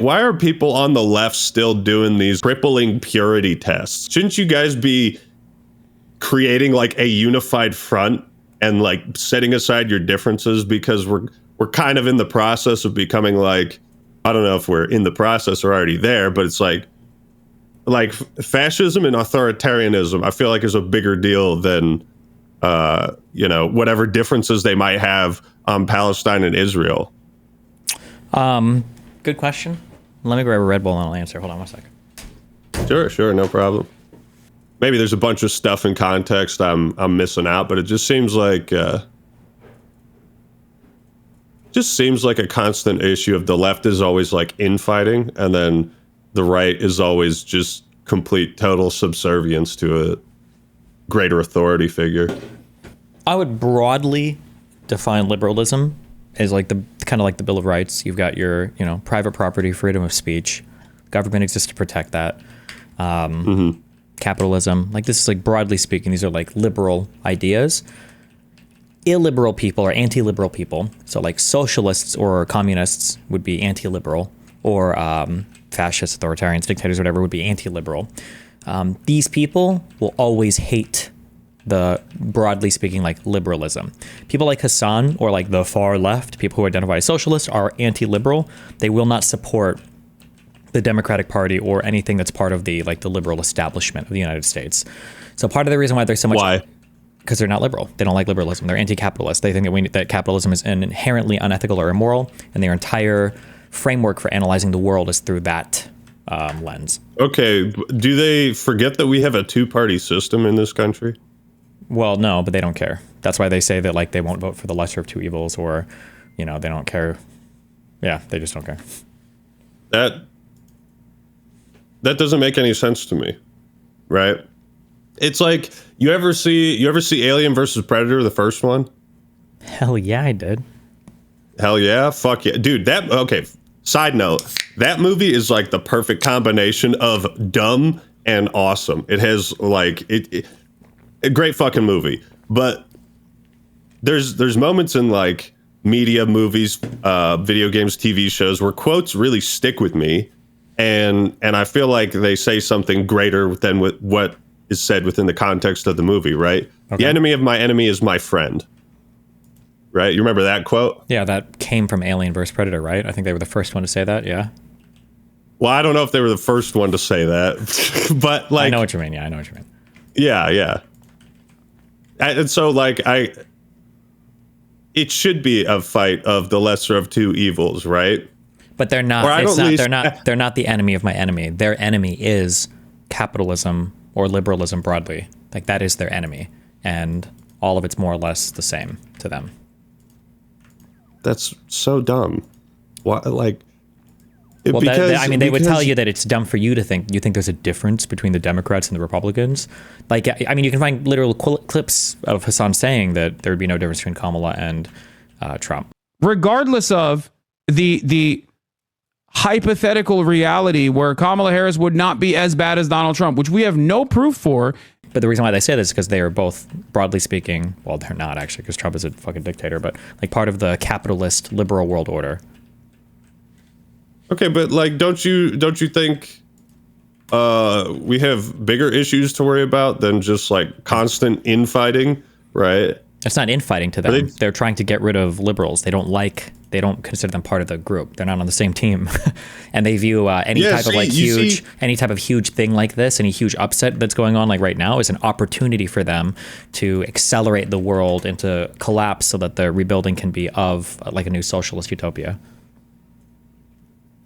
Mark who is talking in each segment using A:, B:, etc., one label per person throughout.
A: Why are people on the left still doing these crippling purity tests? Shouldn't you guys be creating like a unified front and like setting aside your differences? Because we're kind of in the process of becoming like, I don't know if we're in the process or already there, but it's like fascism and authoritarianism, I feel like is a bigger deal than, whatever differences they might have on Palestine and Israel.
B: Good question. Let me grab a Red Bull and I'll answer. Hold on 1 second.
A: Sure, no problem. Maybe there's a bunch of stuff in context I'm missing out, but it just seems like a constant issue of the left is always like infighting, and then the right is always just complete total subservience to a greater authority figure.
B: I would broadly define liberalism as like the kind of like the Bill of Rights. You've got your, private property, freedom of speech. Government exists to protect that. Capitalism, like this is like broadly speaking, these are like liberal ideas. Illiberal people or anti-liberal people, so like socialists or communists would be anti-liberal, or fascists, authoritarians, dictators, whatever would be anti-liberal. These people will always hate the, broadly speaking, like liberalism. People like Hasan or like the far left, people who identify as socialists, are anti-liberal. They will not support the Democratic Party or anything that's part of the like the liberal establishment of the United States. So part of the reason why there's so much...
A: Why?
B: Because they're not liberal. They don't like liberalism. They're anti-capitalist. They think that capitalism is inherently unethical or immoral, and their entire framework for analyzing the world is through that lens.
A: Okay, do they forget that we have a two-party system in this country?
B: Well, no, but they don't care. That's why they say that like they won't vote for the lesser of two evils, or, they don't care. Yeah, they just don't care.
A: That doesn't make any sense to me, right? It's like, you ever see Alien versus Predator, the first one?
B: Hell yeah, I did.
A: Hell yeah, fuck yeah, dude. Side note, that movie is like the perfect combination of dumb and awesome. It has like a great fucking movie, but there's moments in like media, movies, video games, TV shows where quotes really stick with me, and I feel like they say something greater than what is said within the context of the movie, right? Okay. The enemy of my enemy is my friend. Right? You remember that quote?
B: Yeah, that came from Alien vs. Predator, right? I think they were the first one to say that, yeah.
A: Well, I don't know if they were the first one to say that, but like...
B: I know what you mean, yeah, I know what you mean.
A: Yeah. And so, like, it should be a fight of the lesser of two evils, right?
B: But they're not. They're not the enemy of my enemy. Their enemy is capitalism or liberalism broadly. Like, that is their enemy, and all of it's more or less the same to them.
A: That's so dumb. Why, like...
B: They would tell you that it's dumb for you to think. You think there's a difference between the Democrats and the Republicans? Like, I mean, you can find literal clips of Hasan saying that there would be no difference between Kamala and Trump.
C: Regardless of the hypothetical reality where Kamala Harris would not be as bad as Donald Trump, which we have no proof for.
B: But the reason why they say this is because they are both, broadly speaking, well, they're not actually, because Trump is a fucking dictator, but like part of the capitalist liberal world order.
A: Okay, but like, don't you think we have bigger issues to worry about than just like constant infighting, right?
B: It's not infighting to them. They're trying to get rid of liberals. They don't consider them part of the group. They're not on the same team. And they view any type of huge thing like this, any huge upset that's going on like right now, is an opportunity for them to accelerate the world into collapse so that the rebuilding can be of like a new socialist utopia.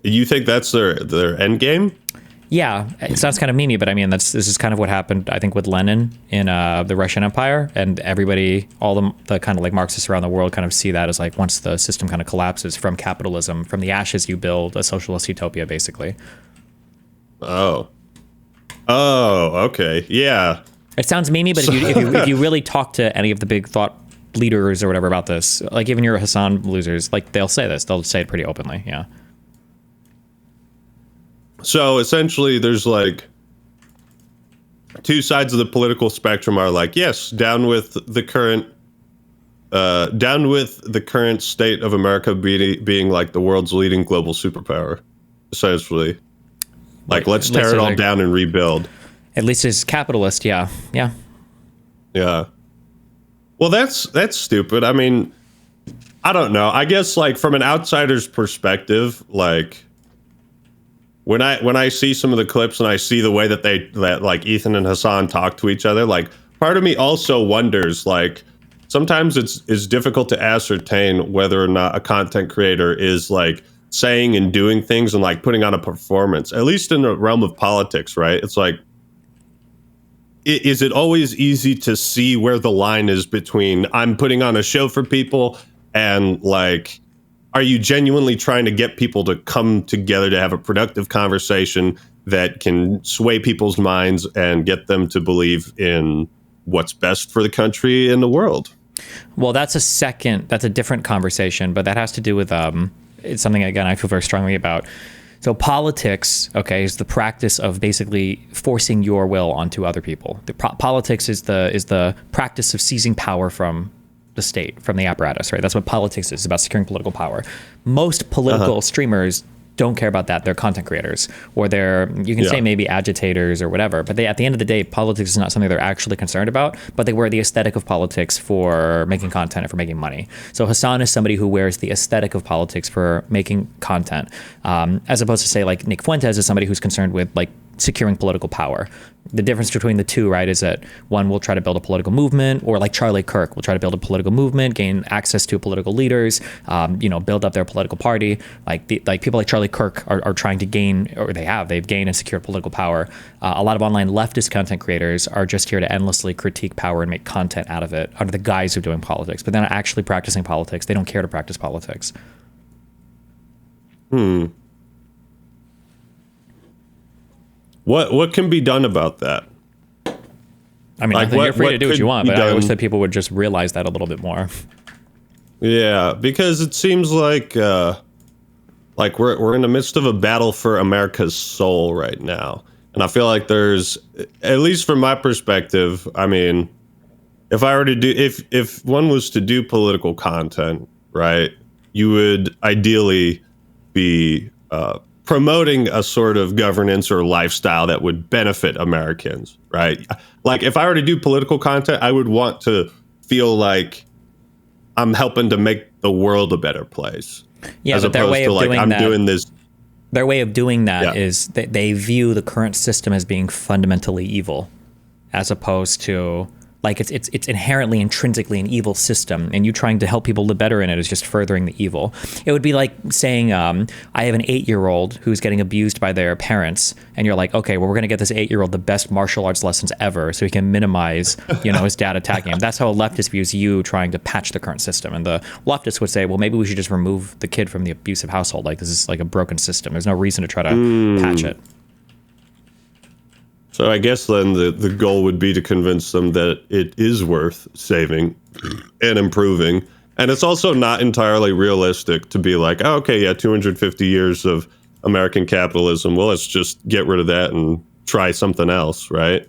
A: You think that's their end game?
B: Yeah, it sounds kind of meany, but I mean, this is kind of what happened, I think, with Lenin in the Russian Empire, and everybody, all the kind of like Marxists around the world kind of see that as like, once the system kind of collapses from capitalism, from the ashes you build a socialist utopia, basically.
A: Oh, okay, yeah.
B: It sounds memey, but if you really talk to any of the big thought leaders or whatever about this, like even your Hasan losers, like they'll say this, they'll say it pretty openly, yeah.
A: So essentially, there's like two sides of the political spectrum are like, yes, down with the current state of America being like the world's leading global superpower. essentially. Like, let's
B: At least
A: tear it all
B: like-
A: down and rebuild.
B: At least it's capitalist. Yeah.
A: Yeah. Well, that's stupid. I mean, I don't know. I guess like from an outsider's perspective, like when I see some of the clips and I see the way that like Ethan and Hasan talk to each other, like part of me also wonders, like sometimes it's difficult to ascertain whether or not a content creator is like saying and doing things and like putting on a performance, at least in the realm of politics, right? It's like, is it always easy to see where the line is between I'm putting on a show for people and like, are you genuinely trying to get people to come together to have a productive conversation that can sway people's minds and get them to believe in what's best for the country and the world?
B: Well, that's a different conversation, but that has to do with it's something again I feel very strongly about. So politics, okay, is the practice of basically forcing your will onto other people. Politics is the practice of seizing power from the state, from the apparatus, right? That's what politics is, about securing political power. Most political streamers don't care about that. They're content creators, or you can say maybe agitators or whatever, but at the end of the day, politics is not something they're actually concerned about, but they wear the aesthetic of politics for making content and for making money. So Hasan is somebody who wears the aesthetic of politics for making content, as opposed to say like Nick Fuentes is somebody who's concerned with like securing political power. The difference between the two, right, is that one will try to build a political movement, or like Charlie Kirk will try to build a political movement, gain access to political leaders, build up their political party. Like people like Charlie Kirk are trying to gain, or they've gained and secured political power. A lot of online leftist content creators are just here to endlessly critique power and make content out of it under the guise of doing politics, but they're not actually practicing politics. They don't care to practice politics.
A: What can be done about that?
B: I mean,
A: Like,
B: you're free to do what you want, but I wish
A: done?
B: that people would just realize that a little bit more.
A: Yeah, because it seems like we're in the midst of a battle for America's soul right now. And I feel like there's, at least from my perspective, I mean, if one was to do political content, right, you would ideally be promoting a sort of governance or lifestyle that would benefit Americans, right? Like if I were to do political content, I would want to feel like I'm helping to make the world a better place.
B: Yeah,
A: as
B: but their
A: opposed
B: way
A: to
B: of
A: like
B: doing
A: I'm
B: that,
A: doing this.
B: their way of doing that is that they view the current system as being fundamentally evil, as opposed to like it's inherently, intrinsically an evil system, and you trying to help people live better in it is just furthering the evil. It would be like saying, I have an 8-year-old who's getting abused by their parents, and you're like, okay, well, we're going to get this 8-year-old the best martial arts lessons ever, so he can minimize, his dad attacking him. That's how a leftist views you trying to patch the current system, and the leftists would say, well, maybe we should just remove the kid from the abusive household. Like this is like a broken system. There's no reason to try to patch it.
A: So I guess then the goal would be to convince them that it is worth saving and improving. And it's also not entirely realistic to be like, oh, okay, yeah, 250 years of American capitalism. Well, let's just get rid of that and try something else, right?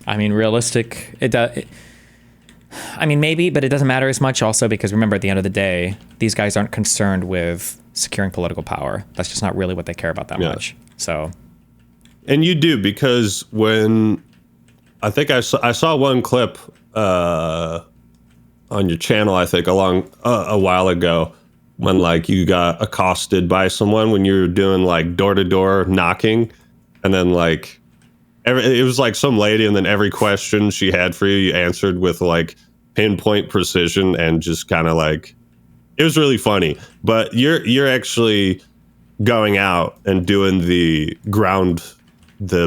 B: I mean, realistic. I mean, maybe, but it doesn't matter as much also because remember, at the end of the day, these guys aren't concerned with securing political power. That's just not really what they care about that much. So...
A: And you do, because when I think I saw one clip on your channel, I think along a while ago, when like you got accosted by someone when you were doing like door-to-door knocking, and then like it was like some lady, and then every question she had for you answered with like pinpoint precision, and just kind of like it was really funny. But you're actually going out and doing the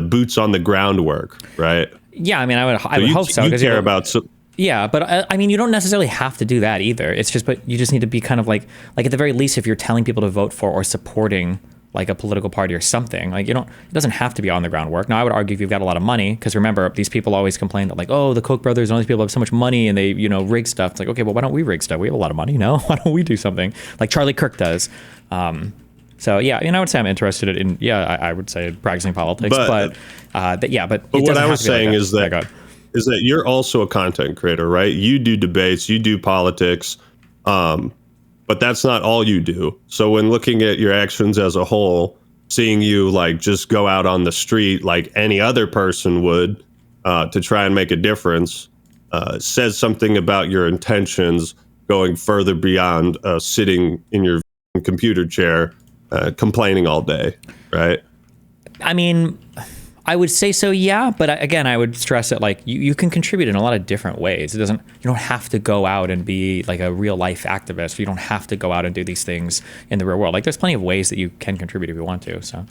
A: boots on the ground work, right?
B: Yeah, I mean, I would hope so.
A: You care about...
B: Yeah, but I mean, you don't necessarily have to do that either. It's just, but you just need to be kind of like at the very least, if you're telling people to vote for or supporting like a political party or something, like it doesn't have to be on the ground work. Now, I would argue if you've got a lot of money, because remember, these people always complain that like, oh, the Koch brothers and all these people have so much money and they, rig stuff. It's like, okay, well, why don't we rig stuff? We have a lot of money, no? Why don't we do something like Charlie Kirk does? So yeah, I would say I'm interested in I would say practicing politics, but
A: what I was saying is that you're also a content creator, right? You do debates, you do politics, but that's not all you do. So when looking at your actions as a whole, seeing you like just go out on the street like any other person would to try and make a difference says something about your intentions going further beyond sitting in your computer chair complaining all day, right?
B: I mean, I would say so, yeah. But again, I would stress that like you can contribute in a lot of different ways. You don't have to go out and be like a real life activist. You don't have to go out and do these things in the real world. Like there's plenty of ways that you can contribute if you want to. So.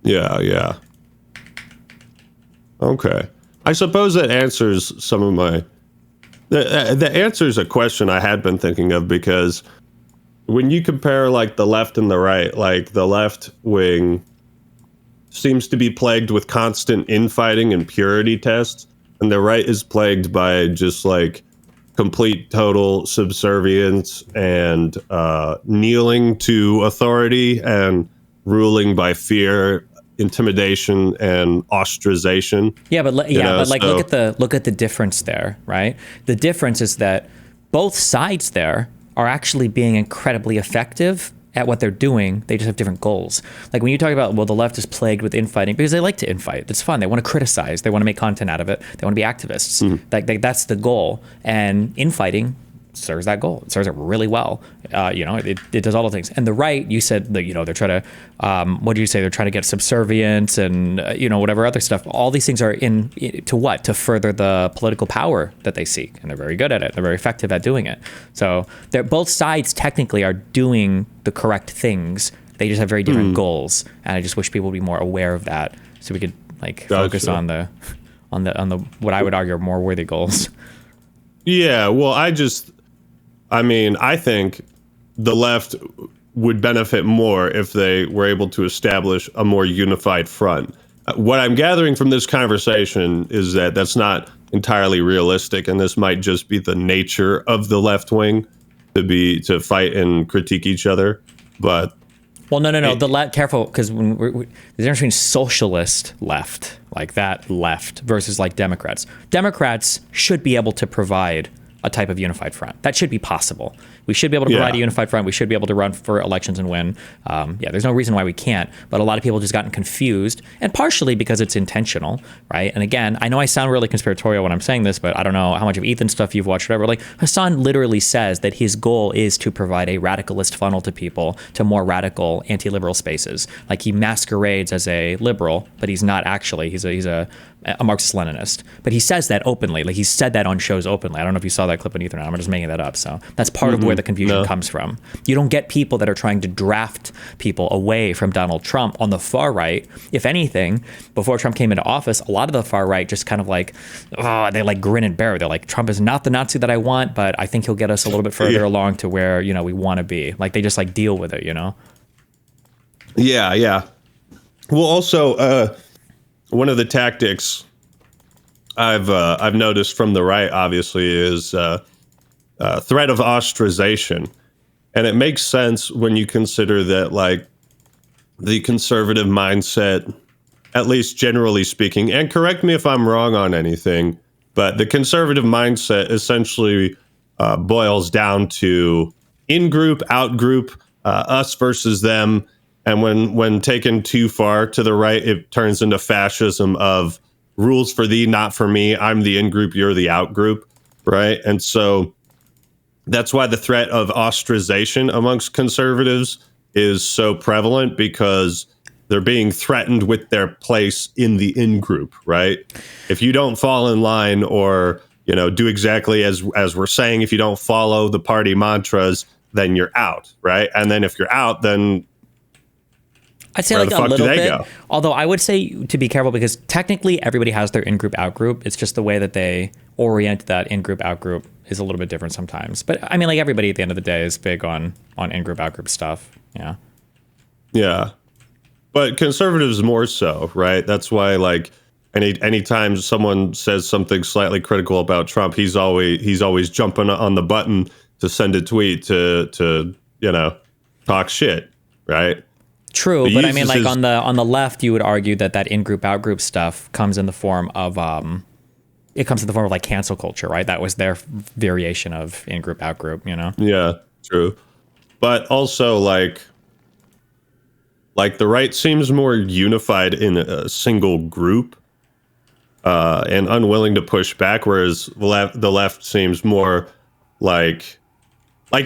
A: Yeah. Okay. I suppose that answers some of my. The answers a question I had been thinking of, because when you compare like the left and the right, like the left wing seems to be plagued with constant infighting and purity tests, and the right is plagued by just like complete total subservience and kneeling to authority and ruling by fear, intimidation, and ostracization.
B: Yeah, but look at the difference there, right? The difference is that both sides there are actually being incredibly effective at what they're doing. They just have different goals. Like when you talk about, well, the left is plagued with infighting because they like to infight. It's fun. They want to criticize. They want to make content out of it. They want to be activists. That's the goal. And infighting serves that goal. It serves it really well. It does all the things. And the right, you said that, they're trying to, what did you say? They're trying to get subservience and, whatever other stuff. All these things are to what? To further the political power that they seek. And they're very good at it. They're very effective at doing it. So both sides technically are doing the correct things. They just have very different goals. And I just wish people would be more aware of that so we could focus on the what I would argue are more worthy goals.
A: Yeah, well, I think the left would benefit more if they were able to establish a more unified front. What I'm gathering from this conversation is that that's not entirely realistic, and this might just be the nature of the left wing to fight and critique each other. But
B: well, no. Careful, because the difference between socialist left, like that left, versus like Democrats. Democrats should be able to provide a type of unified front. That should be possible. We should be able to provide a unified front. We should be able to run for elections and win. There's no reason why we can't. But a lot of people just gotten confused, and partially because it's intentional, right? And again, I know I sound really conspiratorial when I'm saying this, but I don't know how much of Ethan's stuff you've watched, whatever. Like Hasan literally says that his goal is to provide a radicalist funnel to people, to more radical anti-liberal spaces. Like he masquerades as a liberal, but he's not actually. He's a Marxist-Leninist. But he says that openly. Like he's said that on shows openly. I don't know if you saw that clip on Ethan. I'm just making that up. So that's part of where the confusion comes from. You don't get people that are trying to draft people away from Donald Trump on the far right. If anything, before Trump came into office, a lot of the far right just kind of like, they like grin and bear. They're like, Trump is not the Nazi that I want, but I think he'll get us a little bit further along to where, we want to be. Like they just like deal with it,
A: Yeah. Well, also, one of the tactics I've noticed from the right, obviously, is threat of ostracization, and it makes sense when you consider that, like, the conservative mindset, at least generally speaking, and correct me if I'm wrong on anything, but the conservative mindset essentially boils down to in-group, out-group, us versus them. And when taken too far to the right, it turns into fascism of rules for thee, not for me. I'm the in-group, you're the out-group, right? And so that's why the threat of ostracization amongst conservatives is so prevalent, because they're being threatened with their place in the in-group, right? If you don't fall in line or, do exactly as we're saying, if you don't follow the party mantras, then you're out, right? And then if you're out, then
B: I'd say like a little bit, although I would say to be careful, because technically everybody has their in-group, out-group. It's just the way that they orient that in-group, out-group is a little bit different sometimes. But I mean, like everybody at the end of the day is big on in-group, out-group stuff. Yeah.
A: Yeah. But conservatives more so, right? That's why, like, anytime someone says something slightly critical about Trump, he's always jumping on the button to send a tweet to talk shit, right?
B: True, but I mean, like on the left, you would argue that in-group, out-group stuff comes in the form of like cancel culture, right? That was their variation of in-group, out-group,
A: Yeah. true. But also, like the right seems more unified in a single group, and unwilling to push back, whereas the left seems more like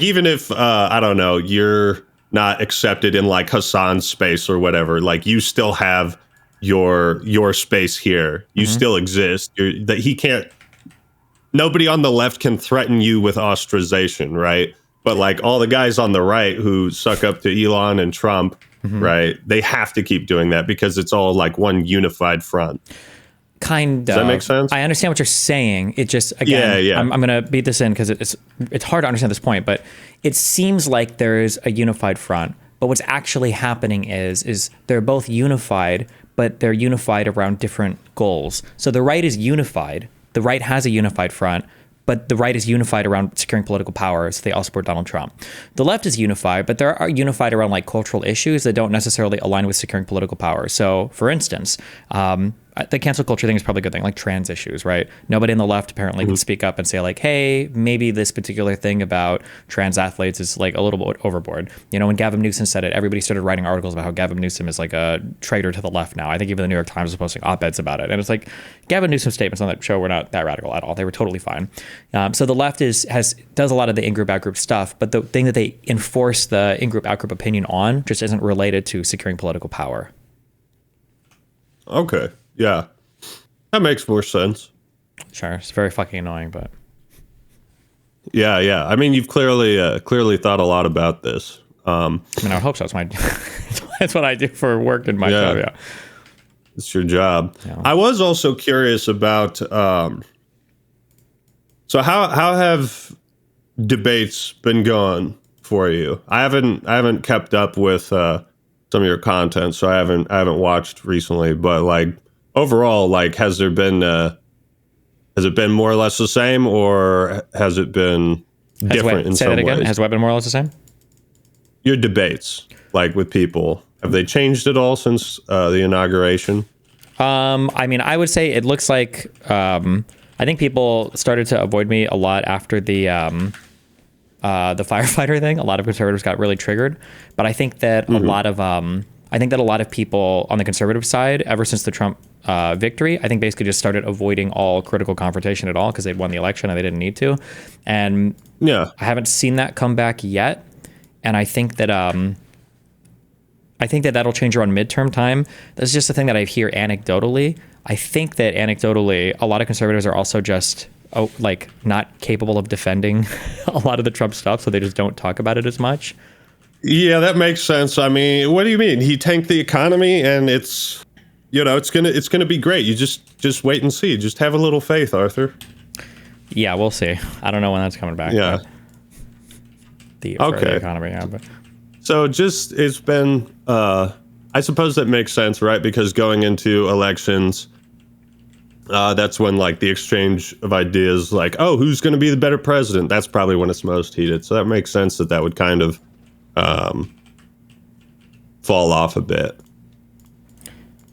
A: even if I don't know, you're not accepted in like Hasan's space or whatever, like you still have your space here. You still exist. That he can't. Nobody on the left can threaten you with ostracization, right? But like all the guys on the right who suck up to Elon and Trump, right? They have to keep doing that because it's all like one unified front.
B: Kind of.
A: Does that make sense?
B: I understand what you're saying. It just, again,
A: Yeah.
B: I'm going to beat this in because it's hard to understand this point, but it seems like there is a unified front. But what's actually happening is they're both unified, but they're unified around different goals. So the right is unified. The right has a unified front, but the right is unified around securing political power, so they all support Donald Trump. The left is unified, but they're unified around like cultural issues that don't necessarily align with securing political power. So, for instance, the cancel culture thing is probably a good thing, like trans issues, right? Nobody in the left apparently would speak up and say like, hey, maybe this particular thing about trans athletes is like a little bit overboard. You know, when Gavin Newsom said it, everybody started writing articles about how Gavin Newsom is like a traitor to the left now. I think even the New York Times was posting op-eds about it. And it's like, Gavin Newsom's statements on that show were not that radical at all. They were totally fine. So the left does a lot of the in-group, out-group stuff, but the thing that they enforce the in-group, out-group opinion on just isn't related to securing political power.
A: Okay. Yeah. That makes more sense.
B: Sure. It's very fucking annoying, but
A: Yeah. I mean, you've clearly thought a lot about this.
B: I mean, I hope so. It's my that's what I do for work in my job. Yeah.
A: It's your job.
B: Yeah.
A: I was also curious about so how have debates been going for you? I haven't kept up with some of your content, so I haven't watched recently, but like overall, like has it been more or less the same, or has it been different in some ways?
B: Has what been more or less the same?
A: Your debates, like with people, have they changed at all since the inauguration?
B: I mean, I would say it looks like I think people started to avoid me a lot after the firefighter thing. A lot of conservatives got really triggered, but I think that a lot of people on the conservative side, ever since the Trump victory, I think basically just started avoiding all critical confrontation at all because they'd won the election and they didn't need to. And
A: Yeah.
B: I haven't seen that come back yet. And I think that that'll change around midterm time. That's just the thing that I hear anecdotally. I think that anecdotally, a lot of conservatives are also just like not capable of defending a lot of the Trump stuff, so they just don't talk about it as much.
A: Yeah, that makes sense. I mean, what do you mean? He tanked the economy, and it's gonna be great. You just wait and see. Just have a little faith, Arthur.
B: Yeah, we'll see. I don't know when that's coming back.
A: Yeah.
B: For the economy, yeah. But
A: So it's been. I suppose that makes sense, right? Because going into elections, that's when like the exchange of ideas, like, oh, who's going to be the better president? That's probably when it's most heated. So that makes sense that would kind of fall off a bit.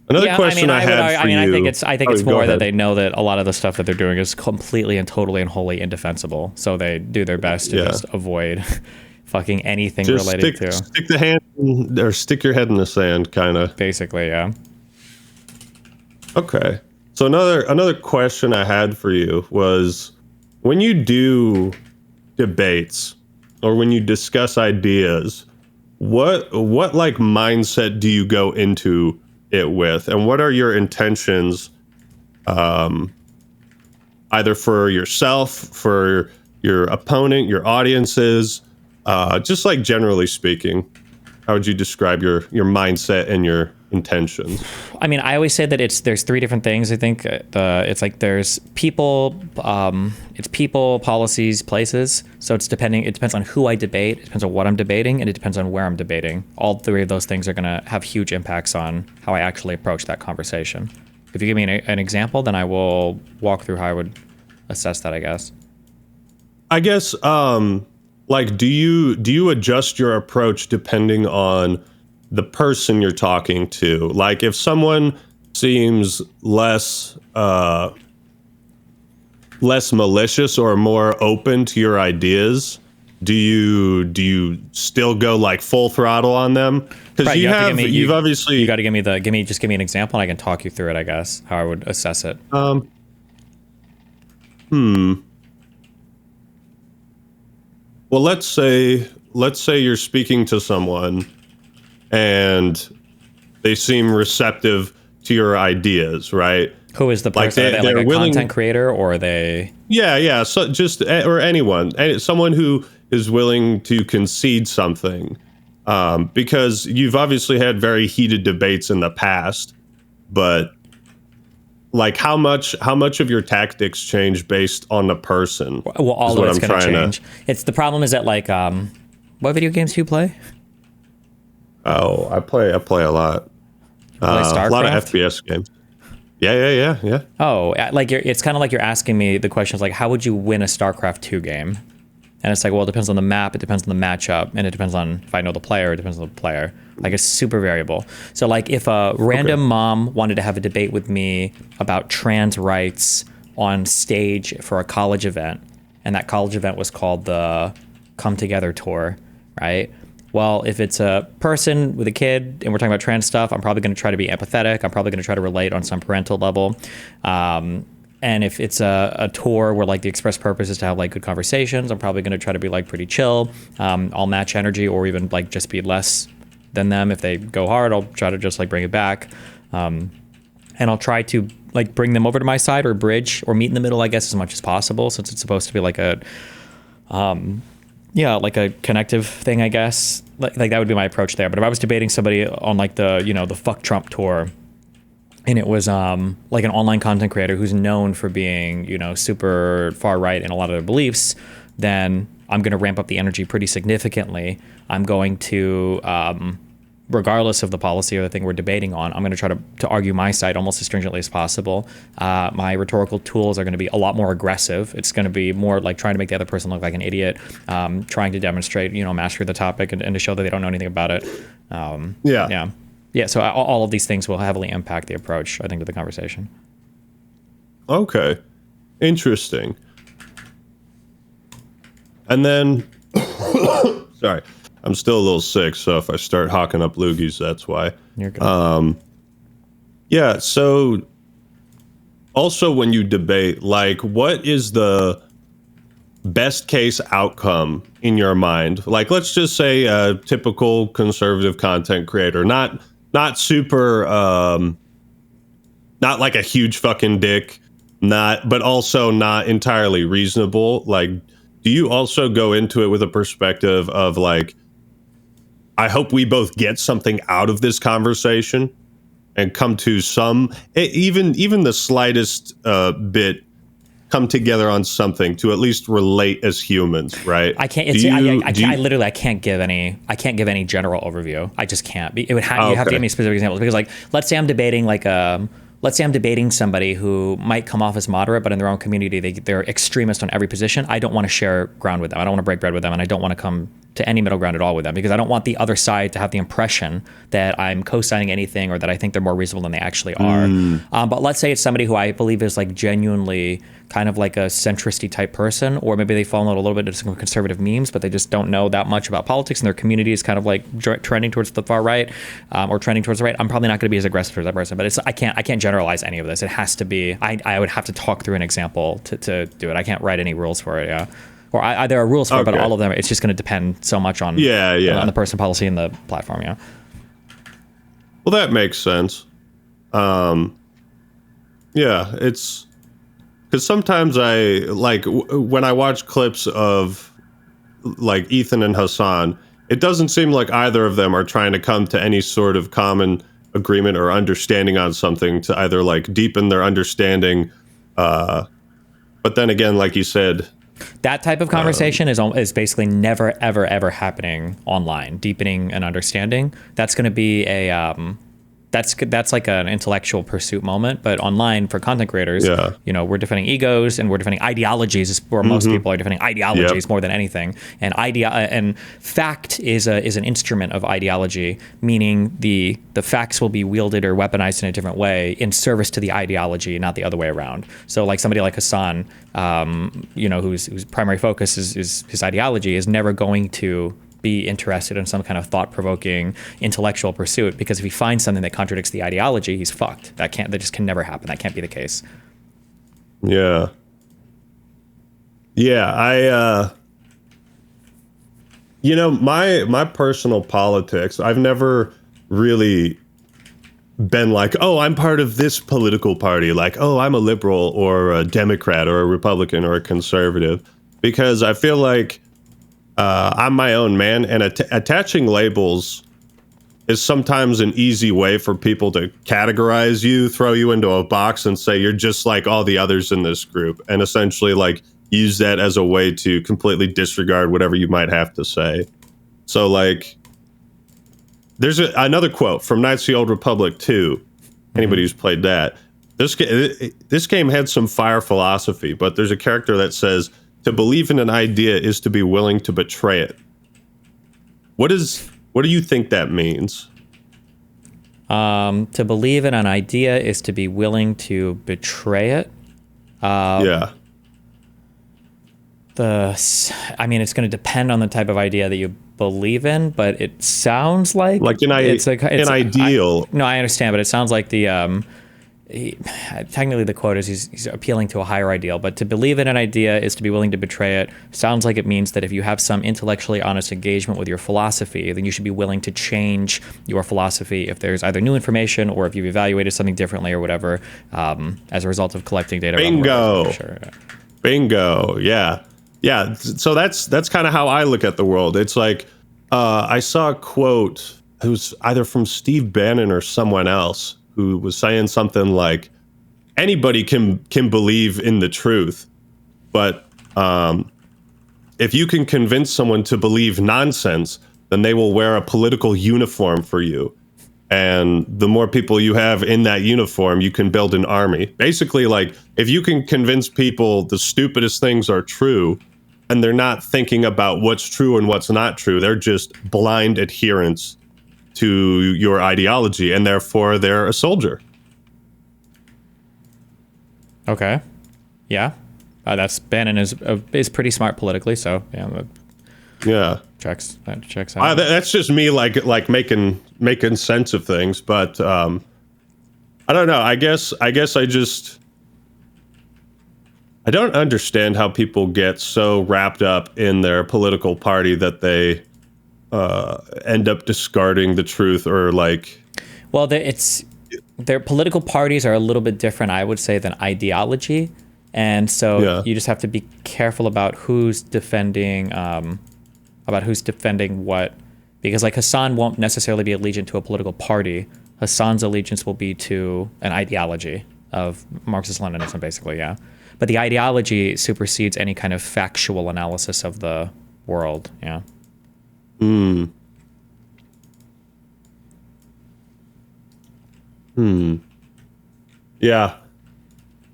A: Another question I had for you.
B: I think it's more that they know that a lot of the stuff that they're doing is completely and totally and wholly indefensible. So they do their best to just avoid fucking anything
A: just
B: related to
A: stick your head in the sand, kind of.
B: Basically, yeah.
A: Okay. So another question I had for you was, when you do debates or when you discuss ideas, what like mindset do you go into it with, and what are your intentions, either for yourself, for your opponent, your audiences, just like generally speaking? How would you describe your mindset and your intentions?
B: I mean, I always say that there's three different things. I think it's like there's people, it's people, policies, places. So it depends on who I debate, it depends on what I'm debating, and it depends on where I'm debating. All three of those things are going to have huge impacts on how I actually approach that conversation. If you give me an example, then I will walk through how I would assess that, I guess.
A: Like, do you adjust your approach depending on the person you're talking to? Like, if someone seems less malicious or more open to your ideas, do you still go like full throttle on them? Because
B: Right,
A: you've obviously
B: you got to give me an example, and I can talk you through it. I guess how I would assess it.
A: Well, let's say you're speaking to someone and they seem receptive to your ideas, right?
B: Who is the
A: Like
B: person? Are they like a content creator, or are they?
A: Yeah. So just or anyone, someone who is willing to concede something, because you've obviously had very heated debates in the past, but like how much of your tactics change based on the person?
B: Well, all of it's going to change. It's the problem is that like, what video games do you play?
A: Oh, I play a lot.
B: You play StarCraft?
A: A lot of FPS games. Yeah.
B: Oh, like it's kind of like you're asking me the question is like, how would you win a StarCraft 2 game? And it's like, well, it depends on the map, it depends on the matchup, and it depends on if I know the player, it depends on the player. Like, it's super variable. So, like, if a random mom wanted to have a debate with me about trans rights on stage for a college event, and that college event was called the Come Together Tour, right? Well, if it's a person with a kid and we're talking about trans stuff, I'm probably going to try to be empathetic. I'm probably going to try to relate on some parental level. And if it's a tour where like the express purpose is to have like good conversations, I'm probably going to try to be like pretty chill. I'll match energy or even like just be less than them. If they go hard, I'll try to just like bring it back. And I'll try to like bring them over to my side or bridge or meet in the middle, I guess, as much as possible, since it's supposed to be like a, like a connective thing, I guess. Like that would be my approach there. But if I was debating somebody on like the, the Fuck Trump tour, and it was like an online content creator who's known for being, super far right in a lot of their beliefs, then I'm going to ramp up the energy pretty significantly. I'm going to, regardless of the policy or the thing we're debating on, I'm going to try to argue my side almost as stringently as possible. My rhetorical tools are going to be a lot more aggressive. It's going to be more like trying to make the other person look like an idiot, trying to demonstrate, mastery of the topic and to show that they don't know anything about it. Yeah, so all of these things will heavily impact the approach, I think, to the conversation.
A: Okay. Interesting. And then, sorry, I'm still a little sick, so if I start hawking up loogies, that's why.
B: You're good.
A: Yeah, so also when you debate, like, what is the best case outcome in your mind? Like, let's just say a typical conservative content creator, not super, not like a huge fucking dick, but also not entirely reasonable. Like, do you also go into it with a perspective of like, I hope we both get something out of this conversation and come to some, even the slightest bit, come together on something to at least relate as humans, right?
B: I can't. I can't give any general overview. I just can't. You have to give me specific examples, because like, let's say I'm debating somebody who might come off as moderate, but in their own community they're extremist on every position. I don't want to share ground with them. I don't want to break bread with them, and I don't want to come to any middle ground at all with them, because I don't want the other side to have the impression that I'm co-signing anything or that I think they're more reasonable than they actually are. But let's say it's somebody who I believe is like genuinely kind of like a centristy type person, or maybe they fall in a little bit into some conservative memes, but they just don't know that much about politics, and their community is kind of like trending towards the far right, or trending towards the right. I'm probably not going to be as aggressive towards that person, but I can't generalize any of this. It has to be, I would have to talk through an example to do it. I can't write any rules for it. Yeah. Or there are rules for it, but all of them, it's just going to depend so much on on the person, policy, and the platform. Yeah.
A: Well, that makes sense. It's because sometimes I like when I watch clips of like Ethan and Hasan, it doesn't seem like either of them are trying to come to any sort of common agreement or understanding on something to either like deepen their understanding. But then again, like you said,
B: that type of conversation is basically never, ever, ever happening online. Deepening an understanding, that's going to be that's like an intellectual pursuit moment. But online for content creators,
A: Yeah.
B: we're defending egos and we're defending ideologies, where most people are defending ideologies more than anything. And and fact is an instrument of ideology, meaning the facts will be wielded or weaponized in a different way in service to the ideology, not the other way around. So like somebody like Hasan, whose primary focus is his ideology, is never going to be interested in some kind of thought-provoking intellectual pursuit, because if he finds something that contradicts the ideology, he's fucked. That just can never happen. That can't be the case.
A: Yeah. My personal politics, I've never really been like, oh, I'm part of this political party, like, oh, I'm a liberal or a Democrat or a Republican or a conservative, because I feel like I'm my own man, and attaching labels is sometimes an easy way for people to categorize you, throw you into a box, and say you're just like all the others in this group, and essentially like use that as a way to completely disregard whatever you might have to say. So like, there's another quote from Knights of the Old Republic 2. Anybody who's played that, this game had some fire philosophy, but there's a character that says, to believe in an idea is to be willing to betray it. What do you think that means?
B: To believe in an idea is to be willing to betray it.
A: Yeah.
B: It's going to depend on the type of idea that you believe in, but it sounds like
A: an ideal.
B: I understand, but it sounds like technically the quote is he's appealing to a higher ideal, but to believe in an idea is to be willing to betray it. Sounds like it means that if you have some intellectually honest engagement with your philosophy, then you should be willing to change your philosophy if there's either new information or if you've evaluated something differently or whatever, as a result of collecting data.
A: Bingo.
B: Sure.
A: Bingo. Yeah. So that's kind of how I look at the world. It's like, I saw a quote, it was either from Steve Bannon or someone else, who was saying something like, anybody can believe in the truth, but if you can convince someone to believe nonsense, then they will wear a political uniform for you. And the more people you have in that uniform, you can build an army. Basically, like, if you can convince people the stupidest things are true, and they're not thinking about what's true and what's not true, they're just blind adherents to your ideology, and therefore they're a soldier.
B: Okay. Yeah. That's Bannon is pretty smart politically, so
A: yeah.
B: That checks out.
A: That's just me like making sense of things, but I don't know. I guess I don't understand how people get so wrapped up in their political party that they end up discarding the truth, or like.
B: Well, their political parties are a little bit different, I would say, than ideology, and so you just have to be careful about who's defending what, because like Hasan won't necessarily be allegiant to a political party. Hasan's allegiance will be to an ideology of Marxist-Leninism, basically, yeah. But the ideology supersedes any kind of factual analysis of the world, yeah.
A: Yeah.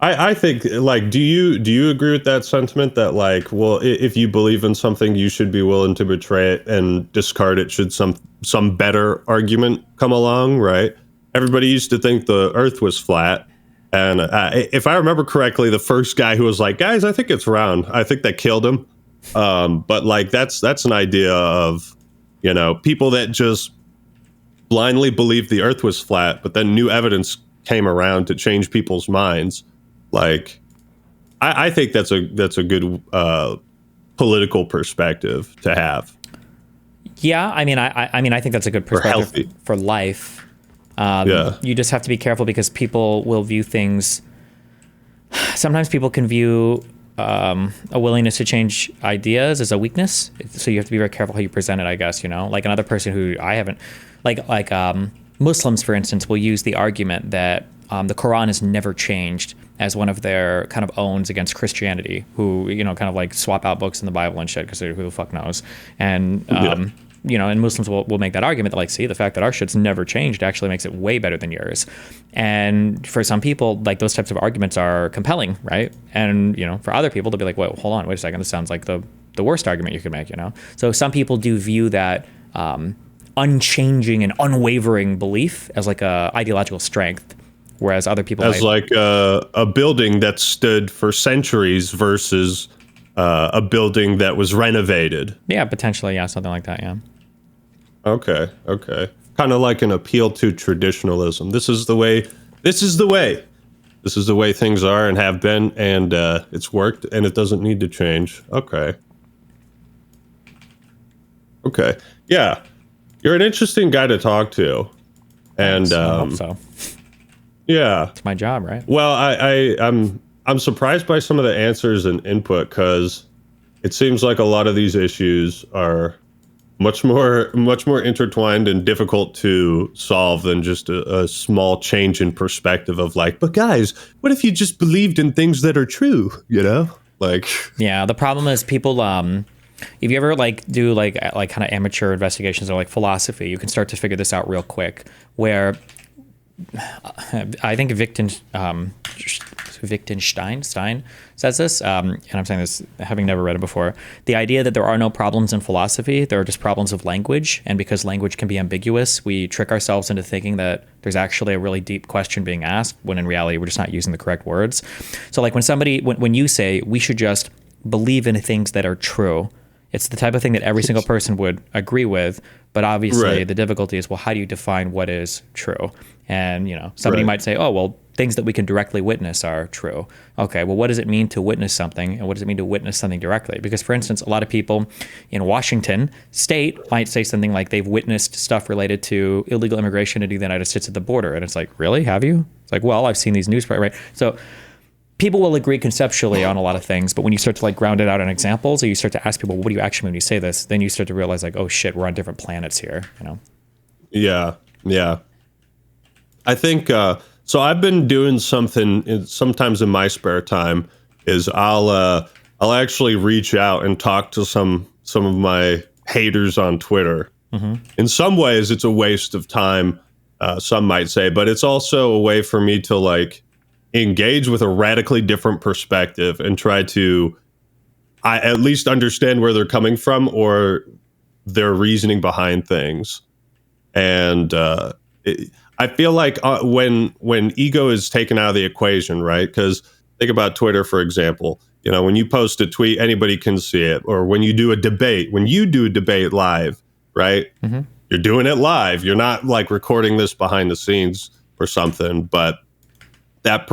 A: I think, like, do you agree with that sentiment that, like, well, if you believe in something, you should be willing to betray it and discard it should some better argument come along, right? Everybody used to think the Earth was flat, and if I remember correctly, the first guy who was like, guys, I think it's round, I think that killed him. But like that's an idea of, people that just blindly believed the Earth was flat, but then new evidence came around to change people's minds. Like, I think that's a good political perspective to have.
B: Yeah, I think that's a good perspective for life. You just have to be careful because people will view things. Sometimes people can view a willingness to change ideas as a weakness. So you have to be very careful how you present it, I guess. Like another person who I haven't, like Muslims, for instance, will use the argument that the Quran has never changed as one of their kind of owns against Christianity, who, kind of like swap out books in the Bible and shit because who the fuck knows. And and Muslims will make that argument that like, see, the fact that our shit's never changed actually makes it way better than yours. And for some people, like those types of arguments are compelling, right? And, for other people, they'll be like, wait, hold on, wait a second. This sounds like the worst argument you could make, So some people do view that unchanging and unwavering belief as like a ideological strength, whereas other people
A: as like a building that stood for centuries versus a building that was renovated.
B: Yeah, potentially, yeah, something like that, yeah.
A: Okay. Kind of like an appeal to traditionalism. This is the way things are and have been, and it's worked, and it doesn't need to change. Okay. Yeah. You're an interesting guy to talk to. And
B: I hope so.
A: Yeah.
B: It's my job, right?
A: Well, I'm surprised by some of the answers and input, because it seems like a lot of these issues are much more intertwined and difficult to solve than just a small change in perspective of like, but guys, what if you just believed in things that are true, Like,
B: yeah, the problem is people if you ever like do like kind of amateur investigations or like philosophy, you can start to figure this out real quick, where I think Wittgenstein says this, and I'm saying this having never read it before. The idea that there are no problems in philosophy, there are just problems of language, and because language can be ambiguous, we trick ourselves into thinking that there's actually a really deep question being asked, when in reality we're just not using the correct words. So like when you say we should just believe in things that are true, it's the type of thing that every single person would agree with, but obviously the difficulty is, well, how do you define what is true? And, somebody might say, oh, well, things that we can directly witness are true. Okay, well, what does it mean to witness something? And what does it mean to witness something directly? Because, for instance, a lot of people in Washington state might say something like they've witnessed stuff related to illegal immigration into the United States at the border. And it's like, really? Have you? It's like, well, I've seen these news, right? So people will agree conceptually on a lot of things, but when you start to like ground it out in examples, or you start to ask people, what do you actually mean when you say this? Then you start to realize like, oh shit, we're on different planets here,
A: Yeah. I think, so I've been doing something sometimes in my spare time is I'll actually reach out and talk to some of my haters on Twitter. Mm-hmm. In some ways, it's a waste of time, some might say, but it's also a way for me to like engage with a radically different perspective and try to at least understand where they're coming from or their reasoning behind things. And I feel like when ego is taken out of the equation, right? Because think about Twitter, for example. When you post a tweet, anybody can see it. Or when you do a debate, live, right? Mm-hmm. You're doing it live. You're not like recording this behind the scenes or something, but that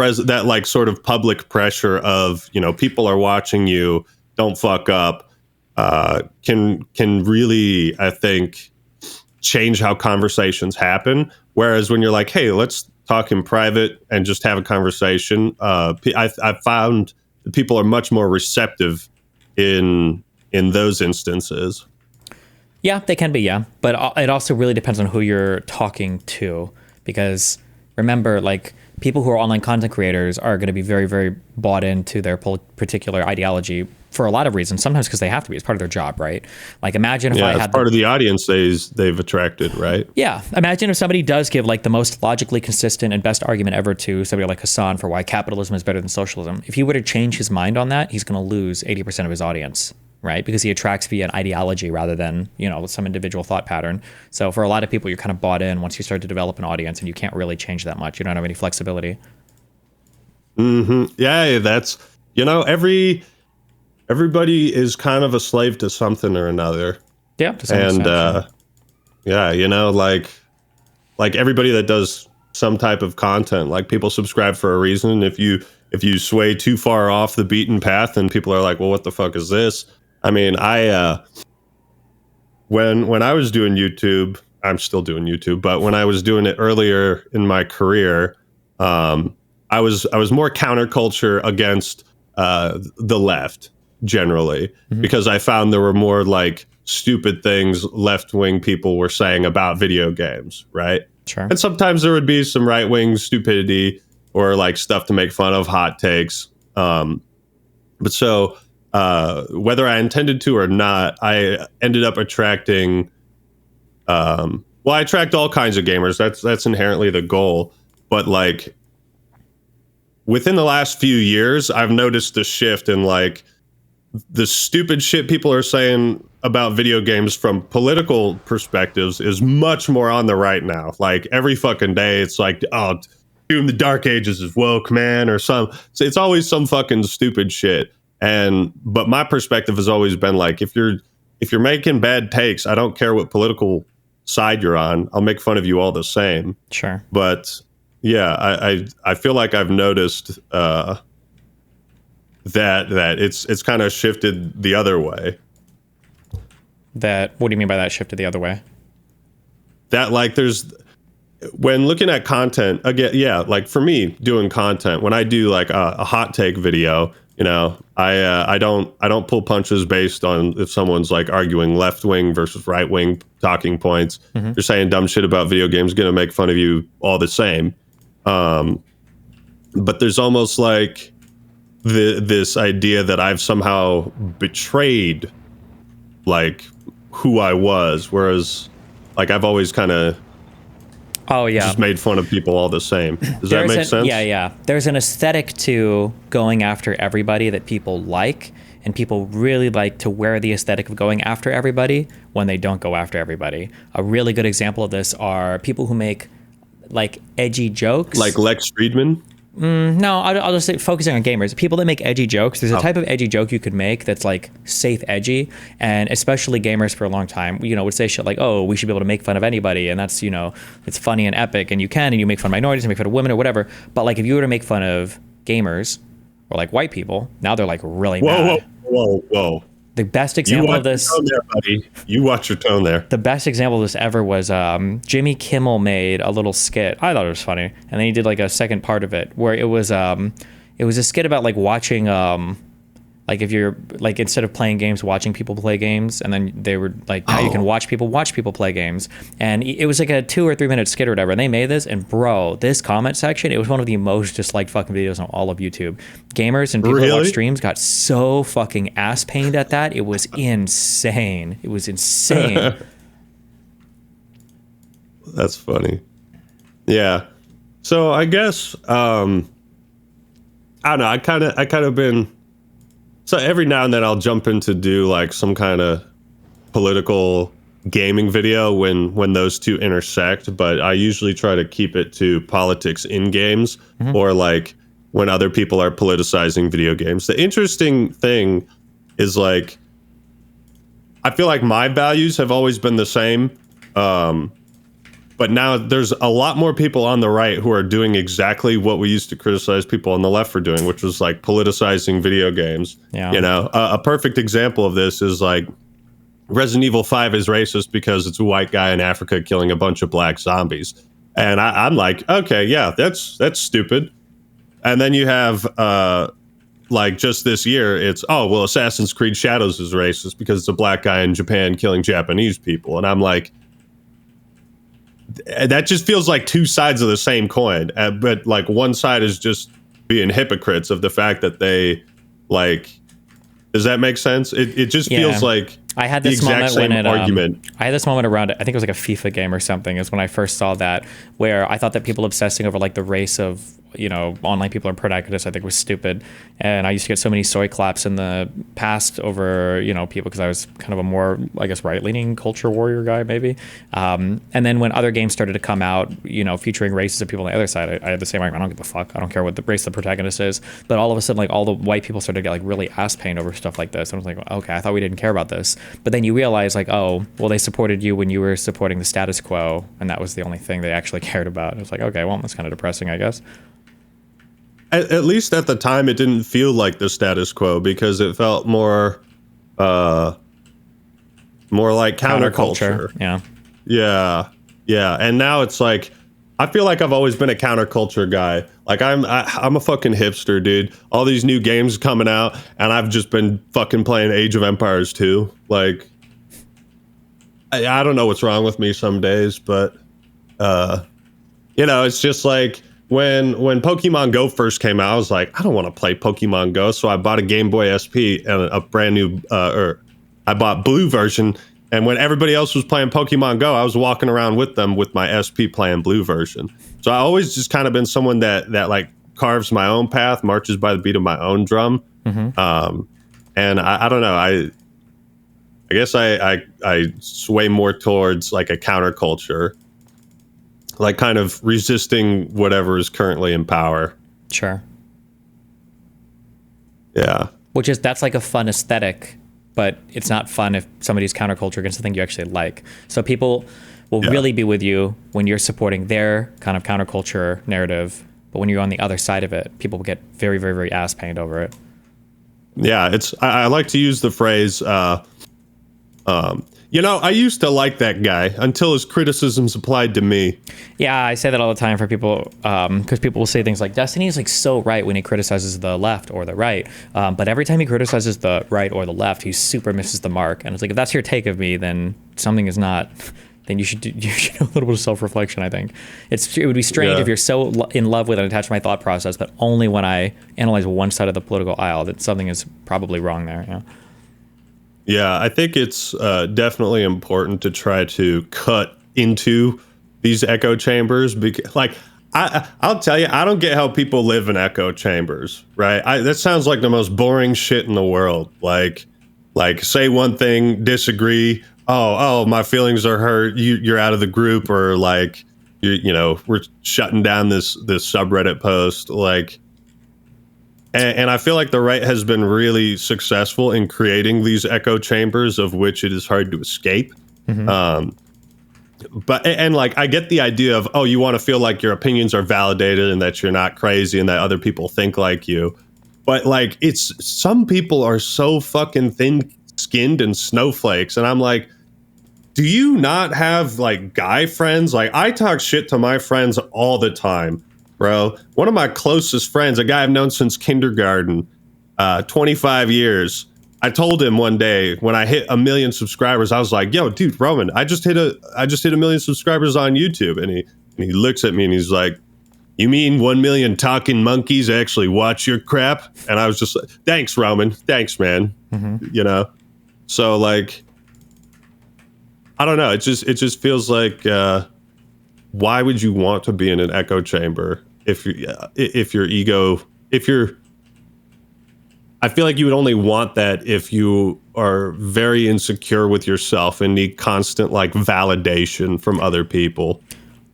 A: like sort of public pressure of, people are watching you, don't fuck up, can really, I think, change how conversations happen. Whereas when you're like, hey, let's talk in private and just have a conversation, I found that people are much more receptive in those instances.
B: Yeah, they can be, yeah. But it also really depends on who you're talking to, because remember, like, people who are online content creators are going to be very, very bought into their particular ideology for a lot of reasons. Sometimes because they have to be. It's part of their job, right? Like, imagine if I had
A: part of the audience they've attracted, right?
B: Yeah. Imagine if somebody does give like the most logically consistent and best argument ever to somebody like Hasan for why capitalism is better than socialism. If he were to change his mind on that, he's going to lose 80% of his audience, right? Because he attracts via an ideology rather than, some individual thought pattern. So for a lot of people, you're kind of bought in once you start to develop an audience, and you can't really change that much. You don't have any flexibility.
A: Mm-hmm. Yeah, that's, everybody is kind of a slave to something or another.
B: Yeah. To some extent,
A: like everybody that does some type of content, like people subscribe for a reason. If you sway too far off the beaten path, then people are like, well, what the fuck is this? I mean, when I was doing YouTube, I'm still doing YouTube, but when I was doing it earlier in my career, I was more counterculture against the left generally, mm-hmm. because I found there were more like stupid things left-wing people were saying about video games, right?
B: Sure.
A: And sometimes there would be some right-wing stupidity or like stuff to make fun of, hot takes. But so whether I intended to or not, I ended up attracting Well, I attract all kinds of gamers. That's inherently the goal. But like within the last few years, I've noticed the shift in like the stupid shit people are saying about video games from political perspectives is much more on the right now. Like every fucking day, it's like, oh, Doom the Dark Ages is woke, man, or some. So it's always some fucking stupid shit. But my perspective has always been like, if you're making bad takes, I don't care what political side you're on. I'll make fun of you all the same.
B: Sure.
A: But yeah, I feel like I've noticed that it's kind of shifted the other way.
B: What do you mean by that shifted the other way?
A: That like when looking at content again, yeah, like for me doing content, when I do like a hot take video, you know, I don't pull punches based on if someone's like arguing left wing versus right wing talking points.
B: Mm-hmm.
A: You're saying dumb shit about video games, gonna make fun of you all the same. But there's almost like this idea that I've somehow betrayed like who I was, whereas like I've always kind of just made fun of people all the same. Does that make sense?
B: Yeah. There's an aesthetic to going after everybody that people like, and people really like to wear the aesthetic of going after everybody when they don't go after everybody. A really good example of this are people who make like edgy jokes.
A: Like Lex Friedman?
B: No, I'll just say focusing on gamers. People that make edgy jokes, there's a type of edgy joke you could make that's like safe edgy, and especially gamers for a long time, you know, would say shit like, oh, we should be able to make fun of anybody, and that's, you know, it's funny and epic, and you can, and you make fun of minorities, and make fun of women or whatever. But like if you were to make fun of gamers or like white people, now they're like really mad.
A: Whoa.
B: The best example of this,
A: there, buddy. You watch your tone there.
B: The best example of this ever was Jimmy Kimmel made a little skit. I thought it was funny, and then he did like a second part of it where it was a skit about like watching like if you're like instead of playing games, watching people play games, and then they were like now you can watch people play games, and it was like a 2 or 3 minute skit or whatever. And they made this, and bro, this comment section, it was one of the most disliked fucking videos on all of YouTube. Gamers and people who watch streams got so fucking ass pained at that. It was insane. It was insane.
A: That's funny. Yeah. So I guess I don't know. I kind of been. So every now and then I'll jump in to do like some kind of political gaming video when those two intersect, but I usually try to keep it to politics in games or like when other people are politicizing video games. The interesting thing is like, I feel like my values have always been the same. But now there's a lot more people on the right who are doing exactly what we used to criticize people on the left for doing, which was like politicizing video games.
B: Yeah.
A: You know, a perfect example of this is like Resident Evil 5 is racist because it's a white guy in Africa killing a bunch of black zombies. And I'm like, okay, yeah, that's stupid. And then you have like just this year, it's, oh, well, Assassin's Creed Shadows is racist because it's a black guy in Japan killing Japanese people. And I'm like, that just feels like two sides of the same coin. But like one side is just being hypocrites of the fact that they like, does that make sense? It just feels like
B: I had this moment when I had this moment around, I think it was like a FIFA game or something, is when I first saw that, where I thought that people obsessing over like the race of, you know, online people are protagonists, I think was stupid. And I used to get so many soy claps in the past over, you know, people, because I was kind of a more, I guess, right-leaning culture warrior guy, maybe. And then when other games started to come out, you know, featuring races of people on the other side, I had the same argument. I don't give a fuck. I don't care what the race the protagonist is. But all of a sudden, like, all the white people started to get like really ass pain over stuff like this. And I was like, okay, I thought we didn't care about this. But then you realize, like, oh, well, they supported you when you were supporting the status quo, and that was the only thing they actually cared about. And it was like, okay, well, that's kind of depressing, I guess.
A: At least at the time, it didn't feel like the status quo because it felt more like counterculture. Yeah. And now it's like, I feel like I've always been a counterculture guy. Like I'm a fucking hipster, dude. All these new games coming out, and I've just been fucking playing Age of Empires 2. Like, I don't know what's wrong with me some days, but you know, it's just like. When Pokemon Go first came out, I was like, I don't want to play Pokemon Go, so I bought a Game Boy SP and a brand new, or I bought blue version, And when everybody else was playing Pokemon Go, I was walking around with them with my SP playing blue version. So I always just kind of been someone that like carves my own path, marches by the beat of my own drum. And I don't know. I guess I sway more towards like a counterculture, like kind of resisting whatever is currently in power.
B: Sure.
A: Yeah.
B: That's like a fun aesthetic, but it's not fun if somebody's counterculture against something you actually like. So people will really be with you when you're supporting their kind of counterculture narrative, but when you're on the other side of it, people will get very, very, very ass pained over it.
A: Yeah, I like to use the phrase, I used to like that guy until his criticisms applied to me.
B: Yeah, I say that all the time for people, because people will say things like, Destiny is like so right when he criticizes the left or the right, but every time he criticizes the right or the left, he super misses the mark. And it's like, if that's your take of me, then something is not. Then you should do a little bit of self-reflection. I think it would be strange if you're so in love with and attached to my thought process that only when I analyze one side of the political aisle that something is probably wrong there. Yeah.
A: Yeah, I think it's definitely important to try to cut into these echo chambers because, like, I'll tell you, I don't get how people live in echo chambers, right? That sounds like the most boring shit in the world. Like say one thing, disagree. Oh, my feelings are hurt. You're out of the group, or like, we're shutting down this subreddit post, like. And I feel like the right has been really successful in creating these echo chambers of which it is hard to escape. But like, I get the idea of, you want to feel like your opinions are validated and that you're not crazy and that other people think like you. But like, some people are so fucking thin-skinned and snowflakes. And I'm like, do you not have like guy friends? Like, I talk shit to my friends all the time. Bro, one of my closest friends, a guy I've known since kindergarten, 25 years. I told him one day when I hit 1 million subscribers, I was like, "Yo, dude, Roman, I just hit 1 million subscribers on YouTube." And he looks at me and he's like, "You mean 1 million talking monkeys actually watch your crap?" And I was just like, "Thanks, Roman. Thanks, man." So like, I don't know. It just feels like, why would you want to be in an echo chamber? If your ego, I feel like you would only want that if you are very insecure with yourself and need constant like validation from other people.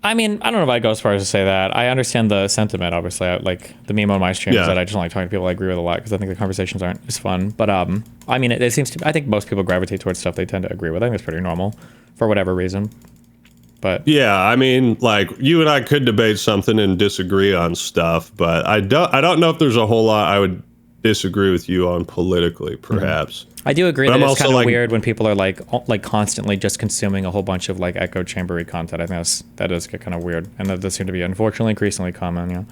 B: I mean, I don't know if I'd go as far as to say that. I understand the sentiment, obviously. Like, the meme on my stream is that I just don't like talking to people I agree with a lot because I think the conversations aren't as fun. But I mean, it seems to. I think most people gravitate towards stuff they tend to agree with. I think it's pretty normal for whatever reason. But
A: yeah, I mean, like, you and I could debate something and disagree on stuff, but I don't know if there's a whole lot I would disagree with you on politically, perhaps.
B: I do agree that it's kind of
A: like,
B: weird when people are like constantly just consuming a whole bunch of like echo chambery content. I think that does get kind of weird, and that does seem to be unfortunately increasingly common.